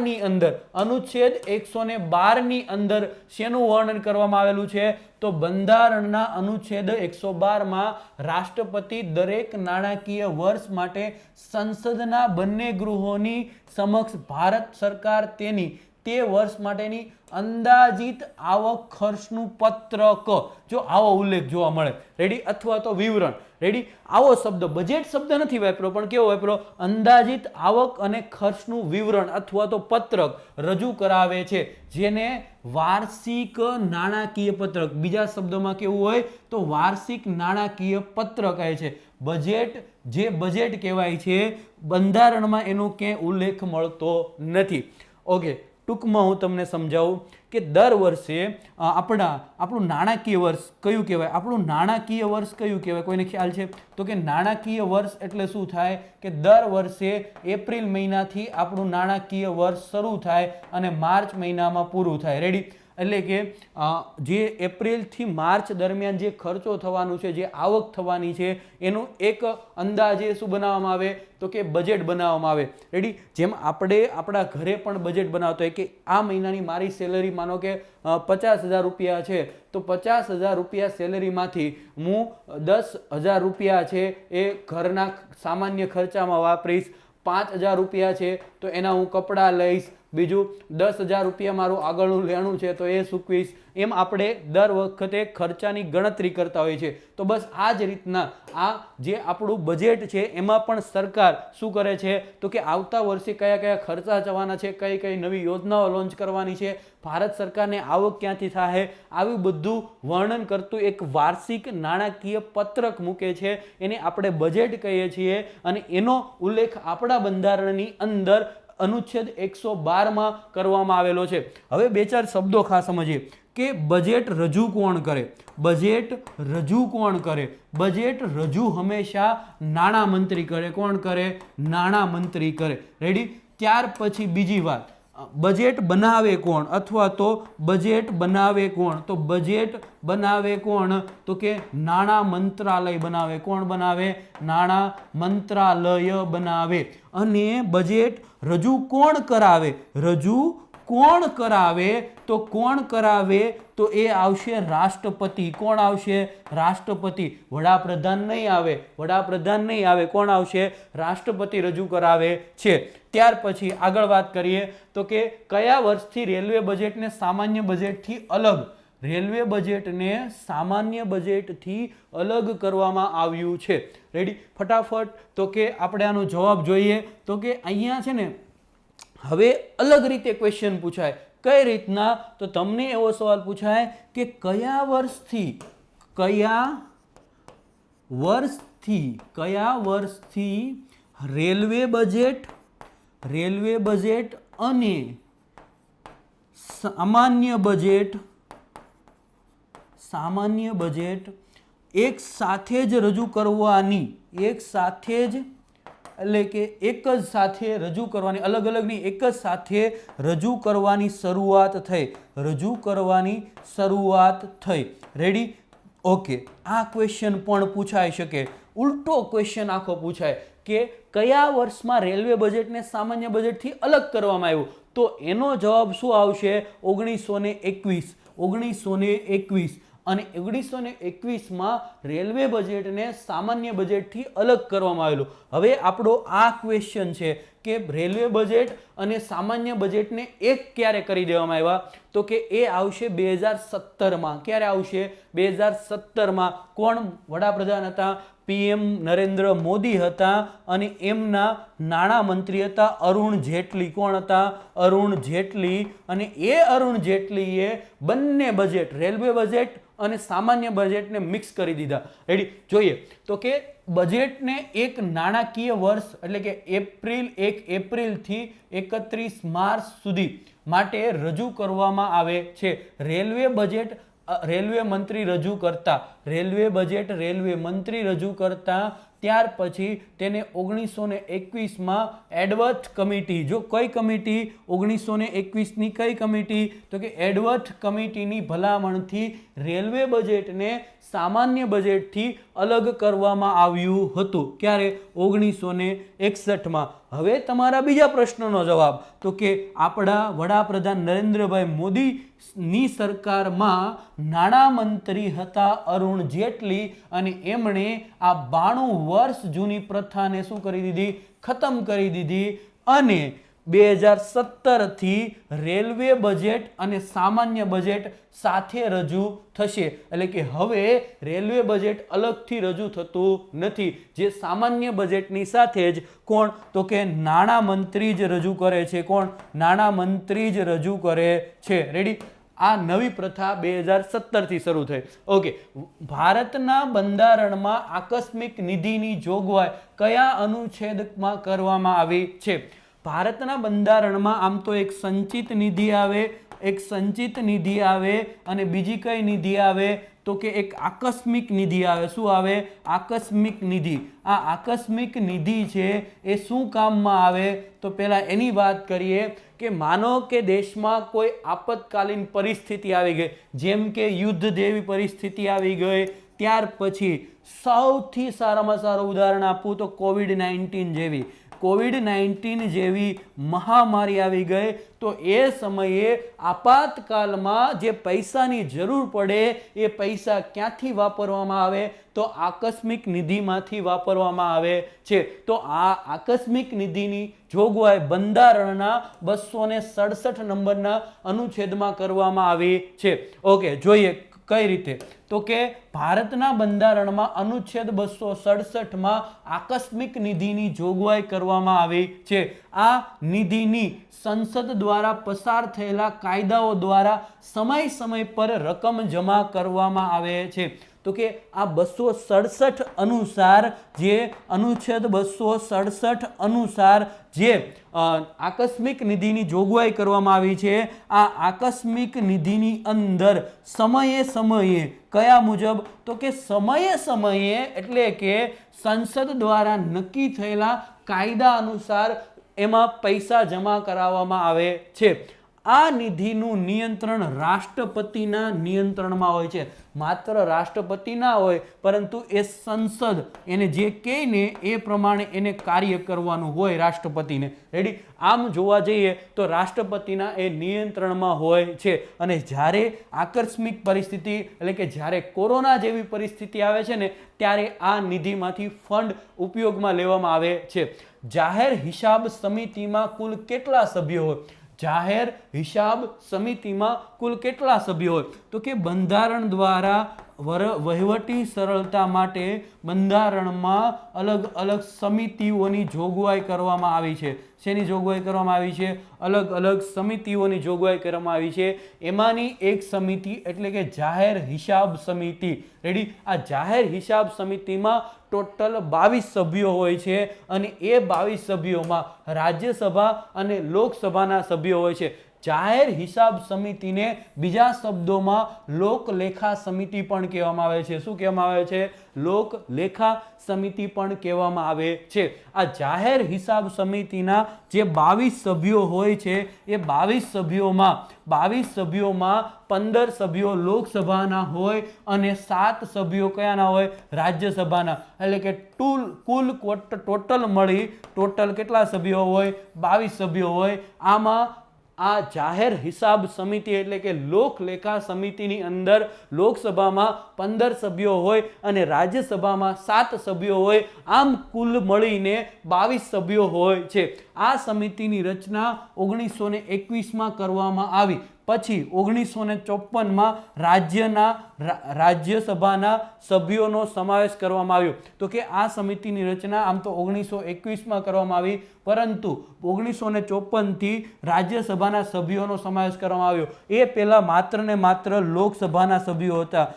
ની અંદર શેનું વર્ણન કરવામાં આવેલું છે, તો બંધારણના અનુચ્છેદ 112 રાષ્ટ્રપતિ દરેક નાણાકીય વર્ષ માટે સંસદના બંને ગૃહોની સમક્ષ ભારત સરકાર તેની તે વર્ષ માટેની અંદાજિત આવક ખર્ચનું પત્રક, જો આવો ઉલ્લેખ જોવા મળે, રેડી, અથવા તો વિવરણ, રેડી, આવો શબ્દ, બજેટ શબ્દ નથી વાપરો પણ કેવો વાપરો, અંદાજિત આવક અને ખર્ચનું વિવરણ અથવા તો પત્રક રજૂ કરાવે છે, જેને વાર્ષિક નાણાકીય પત્રક, બીજા શબ્દોમાં કેવું હોય તો વાર્ષિક નાણાકીય પત્ર કહે છે. બજેટ, જે બજેટ કહેવાય છે, બંધારણમાં એનો ક્યાંય ઉલ્લેખ મળતો નથી. ઓકે, ટૂંકમાં હું તમને સમજાવું કે દર વર્ષે આપણું નાણાકીય વર્ષ કયું કહેવાય, આપણું નાણાકીય વર્ષ કયું કહેવાય, કોઈને ખ્યાલ છે? તો કે નાણાકીય વર્ષ એટલે શું થાય કે દર વર્ષે એપ્રિલ મહિનાથી આપણું નાણાકીય વર્ષ શરૂ થાય અને માર્ચ મહિનામાં પૂરું થાય, રેડી. એટલે કે જે એપ્રિલથી માર્ચ દરમિયાન જે ખર્ચો થવાનું છે, જે આવક થવાની છે, એનું એક અંદાજે શું બનાવવામાં આવે તો કે બજેટ બનાવવામાં આવે, રેડી. જેમ આપણે આપણા ઘરે પણ બજેટ બનાવતો હોય કે આ મહિનાની મારી સેલરી માનો કે 50,000 રૂપિયા છે, તો 50,000 રૂપિયા સેલરીમાંથી હું 10,000 રૂપિયા છે એ ઘરના સામાન્ય ખર્ચામાં વાપરીશ, 5,000 રૂપિયા છે તો એના હું કપડાં લઈશ, બીજું 10,000 રૂપિયા મારું આગળનું લેણું છે તો એ ચૂકવીશ. એમ આપણે દર વખતે ખર્ચાની ગણતરી કરતા હોઈએ છીએ. તો બસ આ જ રીતના આ જે આપણું બજેટ છે એમાં પણ સરકાર શું કરે છે તો કે આવતા વર્ષે કયા કયા ખર્ચા જવાના છે, કઈ કઈ નવી યોજનાઓ લોન્ચ કરવાની છે, ભારત સરકારને આવક ક્યાંથી થાય, આવી બધું વર્ણન કરતું એક વાર્ષિક નાણાકીય પત્રક મૂકે છે, એને આપણે બજેટ કહીએ છીએ. અને એનો ઉલ્લેખ આપણા બંધારણની અંદર અનુચ્છેદ 112 કરવામાં આવેલો છે. હવે બે ચાર શબ્દો ખાસ સમજીએ કે બજેટ રજૂ કોણ કરે, બજેટ રજૂ કોણ કરે, બજેટ રજૂ હંમેશા નાણામંત્રી કરે. કોણ કરે? નાણામંત્રી કરે, રેડી. ત્યાર પછી બીજી વાત, બજેટ બનાવે કોણ અથવા તો બજેટ બનાવે કોણ, તો બજેટ બનાવે કોણ તો કે નાણાં મંત્રાલય બનાવે. કોણ બનાવે? નાણાં મંત્રાલય બનાવે. અને બજેટ રજૂ કોણ કરાવે, રજૂ કોણ કરાવે તો કોણ કરાવે તો એ આવશે રાષ્ટ્રપતિ. કોણ આવશે? રાષ્ટ્રપતિ. વડાપ્રધાન નહીં આવે, વડાપ્રધાન નહીં આવે, કોણ આવશે? રાષ્ટ્રપતિ રજૂ કરાવે છે. ત્યાર પછી આગળ વાત કરીએ તો કે કયા વર્ષથી રેલવે બજેટને સામાન્ય બજેટથી અલગ, રેલવે બજેટને સામાન્ય બજેટથી અલગ કરવામાં આવ્યું છે, રેડી. ફટાફટ તો કે આપણે આનો જવાબ જોઈએ તો કે અહીંયા છે ને હવે અલગ રીતે ક્વેશ્ચન પૂછાય. કઈ રીતના? તો તમને એવો સવાલ પૂછાય કે કયા વર્ષથી રેલવે બજેટ અને સામાન્ય બજેટ એક સાથે જ રજૂ કરવાની, એક સાથે જ એટલે કે એક જ સાથે રજૂ કરવાની, અલગ અલગ નહીં, એક જ સાથે રજૂ કરવાની શરૂઆત થઈ, રજૂ કરવાની શરૂઆત થઈ, રેડી. ઓકે, આ ક્વેશ્ચન પણ પૂછાઈ શકે. ઉલટો ક્વેશ્ચન આખો પૂછાય કે કયા વર્ષમાં રેલવે બજેટને સામાન્ય બજેટથી અલગ કરવામાં આવ્યું, તો એનો જવાબ શું આવશે? 1921. 1921. અને 1921માં રેલવે બજેટને સામાન્ય બજેટથી અલગ કરવામાં આવેલું. હવે આપણો આ ક્વેશ્ચન છે કે રેલવે બજેટ અને સામાન્ય બજેટને એક ક્યારે કરી દેવામાં આવ્યા, તો કે એ આવશે 2017માં. ક્યારે આવશે? 2017માં. કોણ વડાપ્રધાન હતા? PM નરેન્દ્ર મોદી હતા અને એમના નાણામંત્રી હતા અરુણ જેટલી. કોણ હતા? અરુણ જેટલી. અને એ અરુણ જેટલીએ બંને બજેટ, રેલવે બજેટ અને સામાન્ય બજેટને મિક્સ કરી દીધા, રેડી. જોઈએ તો કે બજેટને એક નાણાકીય વર્ષ એટલે કે 1 એપ્રિલથી 31 માર્ચ સુધી માટે રજૂ કરવામાં આવે છે. રેલવે બજેટ રેલવે મંત્રી રજૂ કરતા, રેલવે બજેટ રેલવે મંત્રી રજૂ કરતા, ત્યાર પછી તેને 1921માં એડવર્થ કમિટી, જો કઈ કમિટી? 1921ની કઈ કમિટી? તો કે એડવર્થ કમિટીની ભલામણથી રેલવે બજેટને સામાન્ય બજેટથી અલગ કરવામાં આવ્યું હતું. ક્યારે? 1961માં. હવે તમારા બીજા પ્રશ્નનો જવાબ તો કે આપણા વડાપ્રધાન નરેન્દ્રભાઈ મોદીની સરકારમાં નાણામંત્રી હતા અરુણ જેટલી અને એમણે આ 92 વર્ષ જૂની પ્રથાને શું કરી દીધી? ખતમ કરી દીધી. અને 2017 થી રેલવે બજેટ અને સામાન્ય બજેટ સાથે રજૂ થશે, એટલે કે હવે રેલવે બજેટ અલગથી રજૂ થતું નથી, જે સામાન્ય બજેટની સાથે જ કોણ, તો કે નાણામંત્રી જ રજૂ કરે છે. કોણ? નાણામંત્રી જ રજૂ કરે છે. રેડી? આ નવી પ્રથા 2017 થી શરૂ થઈ. ઓકે, ભારતના બંધારણમાં આકસ્મિક નિધિની જોગવાઈ કયા અનુચ્છેદમાં કરવામાં આવી છે? ભારતના બંધારણમાં આમ તો એક સંચિત નિધિ આવે, એક સંચિત નિધિ આવે, અને બીજી કઈ નિધિ આવે? તો કે એક આકસ્મિક નિધિ આવે. શું આવે? આકસ્મિક નિધિ. આ આકસ્મિક નિધિ છે એ શું કામમાં આવે? તો પહેલા એની વાત કરીએ કે માનો કે દેશમાં કોઈ આપતકાલીન પરિસ્થિતિ આવી ગઈ, જેમ કે યુદ્ધ જેવી પરિસ્થિતિ આવી ગઈ, ત્યાર પછી સૌથી સારામાં સારું ઉદાહરણ આપું તો કોવિડ-19 જેવી મહામારી આવી ગઈ, તો એ સમયે આપાતકાલમાં જે પૈસાની જરૂર પડે એ પૈસા ક્યાંથી વાપરવામાં આવે? તો આકસ્મિક નિધિમાંથી વાપરવામાં આવે છે. તો આ આકસ્મિક નિધિની જોગવાઈ બંધારણના 267 નંબરના અનુચ્છેદમાં કરવામાં આવી છે. ઓકે, જોઈએ કઈ રીતે. તો કે ભારતના બંધારણમાં અનુચ્છેદ 267 આકસ્મિક નિધિની જોગવાઈ કરવામાં આવી છે. આ નિધિની સંસદ દ્વારા પસાર થયેલા કાયદાઓ દ્વારા સમય પર રકમ જમા કરવામાં આવે છે. તો કે આ 267 અનુસાર, જે અનુચ્છેદ 267 અનુસાર જે આકસ્મિક નિધિની જોગવાઈ કરવામાં આવી છે, આ આકસ્મિક નિધિની અંદર સમયે કયા મુજબ? તો કે સમયે એટલે કે સંસદ દ્વારા નક્કી થયેલા કાયદા અનુસાર એમાં પૈસા જમા કરાવવામાં આવે છે. આ નિધિનું નિયંત્રણ રાષ્ટ્રપતિના નિયંત્રણમાં હોય છે. માત્ર રાષ્ટ્રપતિ ના હોય, પરંતુ એ સંસદ એને જે કહે ને એ પ્રમાણે એને કાર્ય કરવાનું હોય રાષ્ટ્રપતિને. રેડી? આમ જોવા જઈએ તો રાષ્ટ્રપતિના એ નિયંત્રણમાં હોય છે. અને જ્યારે આકસ્મિક પરિસ્થિતિ, એટલે કે જ્યારે કોરોના જેવી પરિસ્થિતિ આવે છે ને, ત્યારે આ નિધિમાંથી ફંડ ઉપયોગમાં લેવામાં આવે છે. જાહેર હિસાબ સમિતિમાં કુલ કેટલા સભ્યો હોય? જાહેર હિસાબ સમિતિમાં કુલ કેટલા સભ્યો હોય? તો કે બંધારણ દ્વારા વહીવટી સરળતા માટે બંધારણમાં અલગ અલગ સમિતિઓની જોગવાઈ કરવામાં આવી છે. શેની જોગવાઈ કરવામાં આવી છે? અલગ અલગ સમિતિઓની જોગવાઈ કરવામાં આવી છે. એમાંની એક સમિતિ એટલે કે જાહેર હિસાબ સમિતિ. રેડી? આ જાહેર હિસાબ સમિતિમાં ટોટલ 22 સભ્યો હોય છે, અને એ 22 સભ્યોમાં રાજ્યસભા અને લોકસભાના સભ્યો હોય છે. જાહેર હિસાબ સમિતિને બીજા શબ્દોમાં લોકલેખા સમિતિ પણ કહેવામાં આવે છે. શું કહેવામાં આવે છે? લોકલેખા સમિતિ પણ કહેવામાં આવે છે. આ જાહેર હિસાબ સમિતિના જે 22 સભ્યો હોય છે, એ 22 સભ્યોમાં 15 સભ્યો લોકસભાના હોય અને 7 સભ્યો કયાના હોય? રાજ્યસભાના. એટલે કે ટોટલ મળી કેટલા સભ્યો હોય? 22 સભ્યો હોય. આમાં આ જાહેર હિસાબ સમિતિ એટલે કે લોકલેખા સમિતિની અંદર લોકસભામાં 15 સભ્યો હોય અને રાજ્યસભામાં 7 સભ્યો હોય. આમ કુલ મળીને 22 સભ્યો હોય છે. આ સમિતિની રચના 1921માં કરવામાં આવી. પછી 1954માં રાજ્યસભાના સભ્યોનો સમાવેશ કરવામાં આવ્યો. તો કે આ સમિતિની રચના આમ તો 1921માં કરવામાં આવી, પરંતુ 1954 થી રાજ્યસભાના સભ્યોનો સમાવેશ કરવામાં આવ્યો. એ પહેલા માત્ર ને માત્ર લોકસભાના સભ્યો હતા.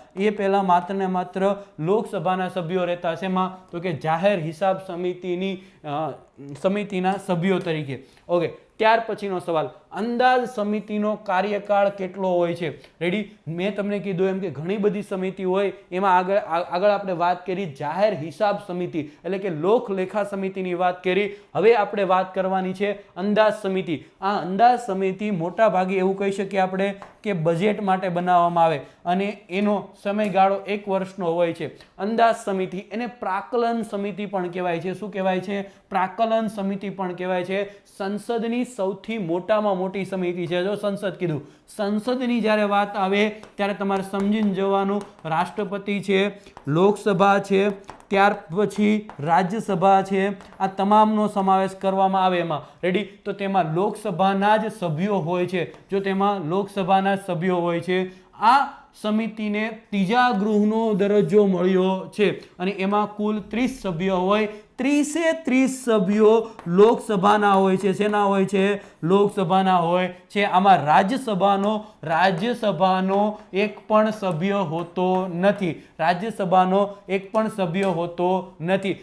લોકસભાના સભ્યો રહેતા. શેમાં? તો કે જાહેર હિસાબ સમિતિના સભ્યો તરીકે. ઓકે, ત્યાર પછીનો સવાલ, અંદાજ સમિતિનો કાર્યકાળ કેટલો હોય છે? રેડી? મેં તમને કીધું એમ કે ઘણી બધી સમિતિ હોય. એમાં આગળ આપણે વાત કરી જાહેર હિસાબ સમિતિ એટલે કે લોકલેખા સમિતિની વાત કરી. હવે આપણે વાત કરવાની છે અંદાજ સમિતિ. આ અંદાજ સમિતિ મોટા ભાગે એવું કહી શકીએ આપણે કે બજેટ માટે બનાવવામાં આવે, અને એનો સમયગાળો 1 વર્ષનો હોય છે. અંદાજ સમિતિ એને પ્રાકલન સમિતિ પણ કહેવાય છે. શું કહેવાય છે? પ્રાકલન સમિતિ પણ કહેવાય છે. સંસદની સૌથી મોટામાં મોટી સમિતિ છે. જો સંસદ કીધું, સંસદની જ્યારે વાત આવે ત્યારે તમારે સમજીને જવાનું, રાષ્ટ્રપતિ છે, લોકસભા છે, ત્યાર પછી રાજ્યસભા છે, આ તમામનો સમાવેશ કરવામાં આવે એમાં. રેડી? તો તેમાં લોકસભાના જ સભ્યો હોય છે. જો તેમાં લોકસભાના સભ્યો હોય છે, આ સમિતિને ત્રીજા ગૃહનો દરજ્જો મળ્યો છે અને એમાં કુલ 30 સભ્યો હોય. 30 સભ્યો લોકસભાના હોય છે. શેના હોય છે? લોકસભાના હોય છે. આમાં રાજ્યસભાનો એક પણ સભ્ય હોતો નથી. રાજ્યસભાનો એક પણ સભ્ય હોતો નથી.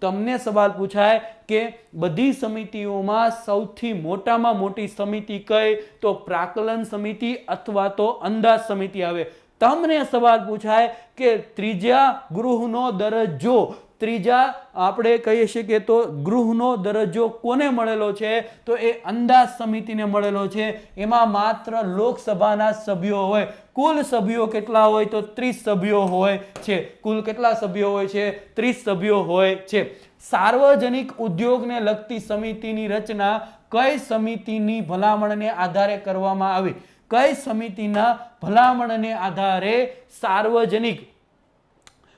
તમને સવાલ પૂછાય કે બધી સમિતિઓમાં સૌથી મોટામાં મોટી સમિતિ કઈ? તો પ્રાકલન સમિતિ અથવા તો અંદાજ સમિતિ આવે. તમને સવાલ પૂછાય કે ત્રીજા ગૃહનો દરજ્જો, ત્રીજા આપણે કહીએ છીએ કે તો ગૃહનો દરજ્જો કોને મળેલો છે? તો એ અંદાજ સમિતિને મળેલો છે. એમાં માત્ર લોકસભાના સભ્યો હોય. કુલ સભ્યો કેટલા હોય? તો 30 સભ્યો હોય છે. કુલ કેટલા સભ્યો હોય છે? 30 સભ્યો હોય છે. સાર્વજનિક ઉદ્યોગને લગતી સમિતિની રચના કઈ સમિતિની ભલામણને આધારે કરવામાં આવી? કઈ સમિતિના ભલામણને આધારે સાર્વજનિક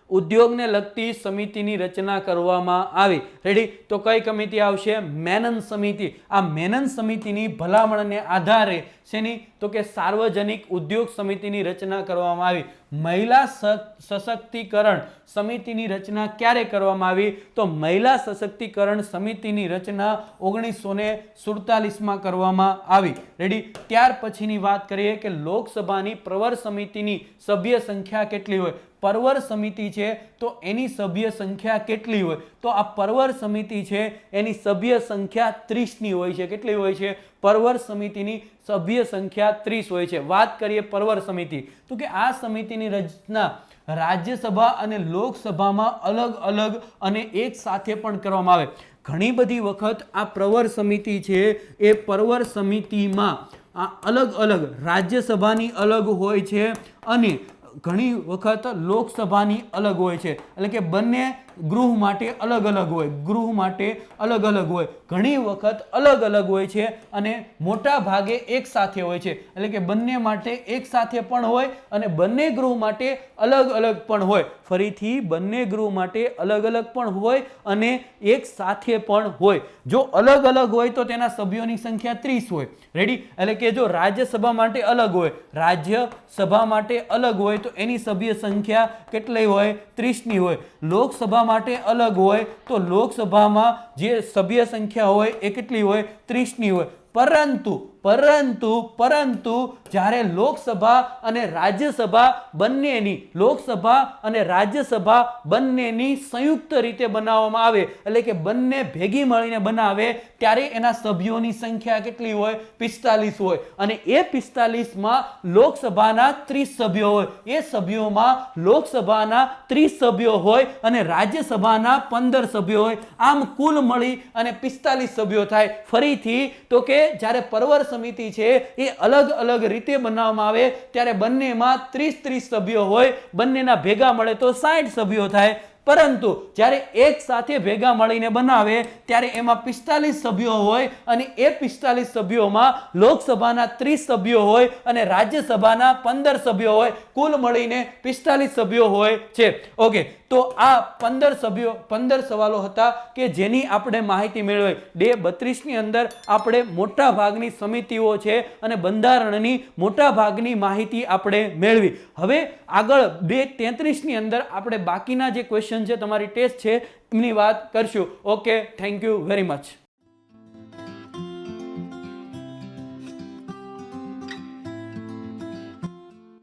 ઉદ્યોગને લગતી સમિતિની રચના કરવામાં આવી? રેડી? તો કઈ કમિટી આવશે? મેનન સમિતિ. આ મેનન સમિતિની ભલામણને આધારે શેની? તો કે સાર્વજનિક ઉદ્યોગ સમિતિની રચના કરવામાં આવી. મહિલા સશક્તિકરણ સમિતિની રચના ક્યારે કરવામાં આવી? તો મહિલા સશક્તિકરણ સમિતિની રચના 1947માં કરવામાં આવી. રેડી? ત્યાર પછીની વાત કરીએ કે લોકસભાની પ્રવર સમિતિની સભ્ય સંખ્યા કેટલી હોય? પરવર સમિતિ છે તો એની સભ્ય સંખ્યા કેટલી હોય? તો આ પરવર સમિતિ છે એની સભ્ય સંખ્યા 30ની હોય છે. કેટલી હોય છે? પરવર સમિતિની સભ્ય સંખ્યા 30 હોય છે. વાત કરીએ પરવર સમિતિ, તો કે આ સમિતિની રચના રાજ્યસભા અને લોકસભામાં અલગ અલગ અને એક સાથે પણ કરવામાં આવે. ઘણી બધી વખત આ પ્રવર સમિતિ છે એ પરવર સમિતિમાં આ અલગ અલગ રાજ્યસભાની અલગ હોય છે અને ઘણી વખત લોકસભાની અલગ હોય છે. એટલે કે બંને ગૃહ માટે અલગ અલગ હોય. ગૃહ માટે અલગ અલગ હોય. ઘણી વખત અલગ અલગ હોય છે અને મોટા ભાગે એક સાથે હોય છે. એટલે કે બંને માટે એક સાથે પણ હોય અને બંને ગૃહ માટે અલગ અલગ પણ હોય. ફરીથી બંને ગૃહ માટે અલગ અલગ પણ હોય અને એક સાથે પણ હોય. જો અલગ અલગ હોય તો તેના સભ્યોની સંખ્યા 30 હોય. રેડી? એટલે કે જો રાજ્યસભા માટે અલગ હોય, રાજ્યસભા માટે અલગ હોય તો એની સભ્ય સંખ્યા કેટલી હોય? 30ની હોય. લોકસભા માટે અલગ હોય તો લોકસભામાં જે સભ્ય સંખ્યા હોય એ કેટલી હોય? 30ની હોય. પરંતુ જ્યારે લોકસભા અને રાજ્યસભા બંનેની સંયુક્ત રીતે બનાવવામાં આવે, એટલે કે બંને ભેગી મળીને બનાવે, ત્યારે એના સભ્યોની સંખ્યા કેટલી હોય? 45 હોય. અને એ 45માં લોકસભાના 30 સભ્યો હોય. એ સભ્યોમાં લોકસભાના 30 સભ્યો હોય અને રાજ્યસભાના 15 સભ્યો હોય. આમ કુલ મળી અને 45 સભ્યો થાય. ફરીથી તો કે જ્યારે પરવર સમિતિ છે એ અલગ અલગ રીતે બનાવવામાં આવે ત્યારે બંનેમાં 30 સભ્યો હોય. બંનેના ભેગા મળે તો 60 સભ્યો થાય. પરંતુ જ્યારે એક સાથે ભેગા મળીને બનાવે ત્યારે એમાં 45 સભ્યો હોય અને એ 45 સભ્યોમાં લોકસભાના 30 સભ્યો હોય અને રાજ્યસભાના 15 સભ્યો હોય. કુલ મળીને 45 સભ્યો હોય છે. ઓકે, તો આ 15 સવાલો હતા કે જેની આપણે માહિતી મેળવી. ડે 32ની અંદર આપણે મોટા ભાગની સમિતિઓ છે અને બંધારણની મોટા ભાગની માહિતી આપણે મેળવી. હવે આગળ ડે 33ની અંદર આપણે બાકીના જે ક્વેશ્ચન છે, તમારી ટેસ્ટ છે, એમની વાત કરશું. Okay, thank you very much.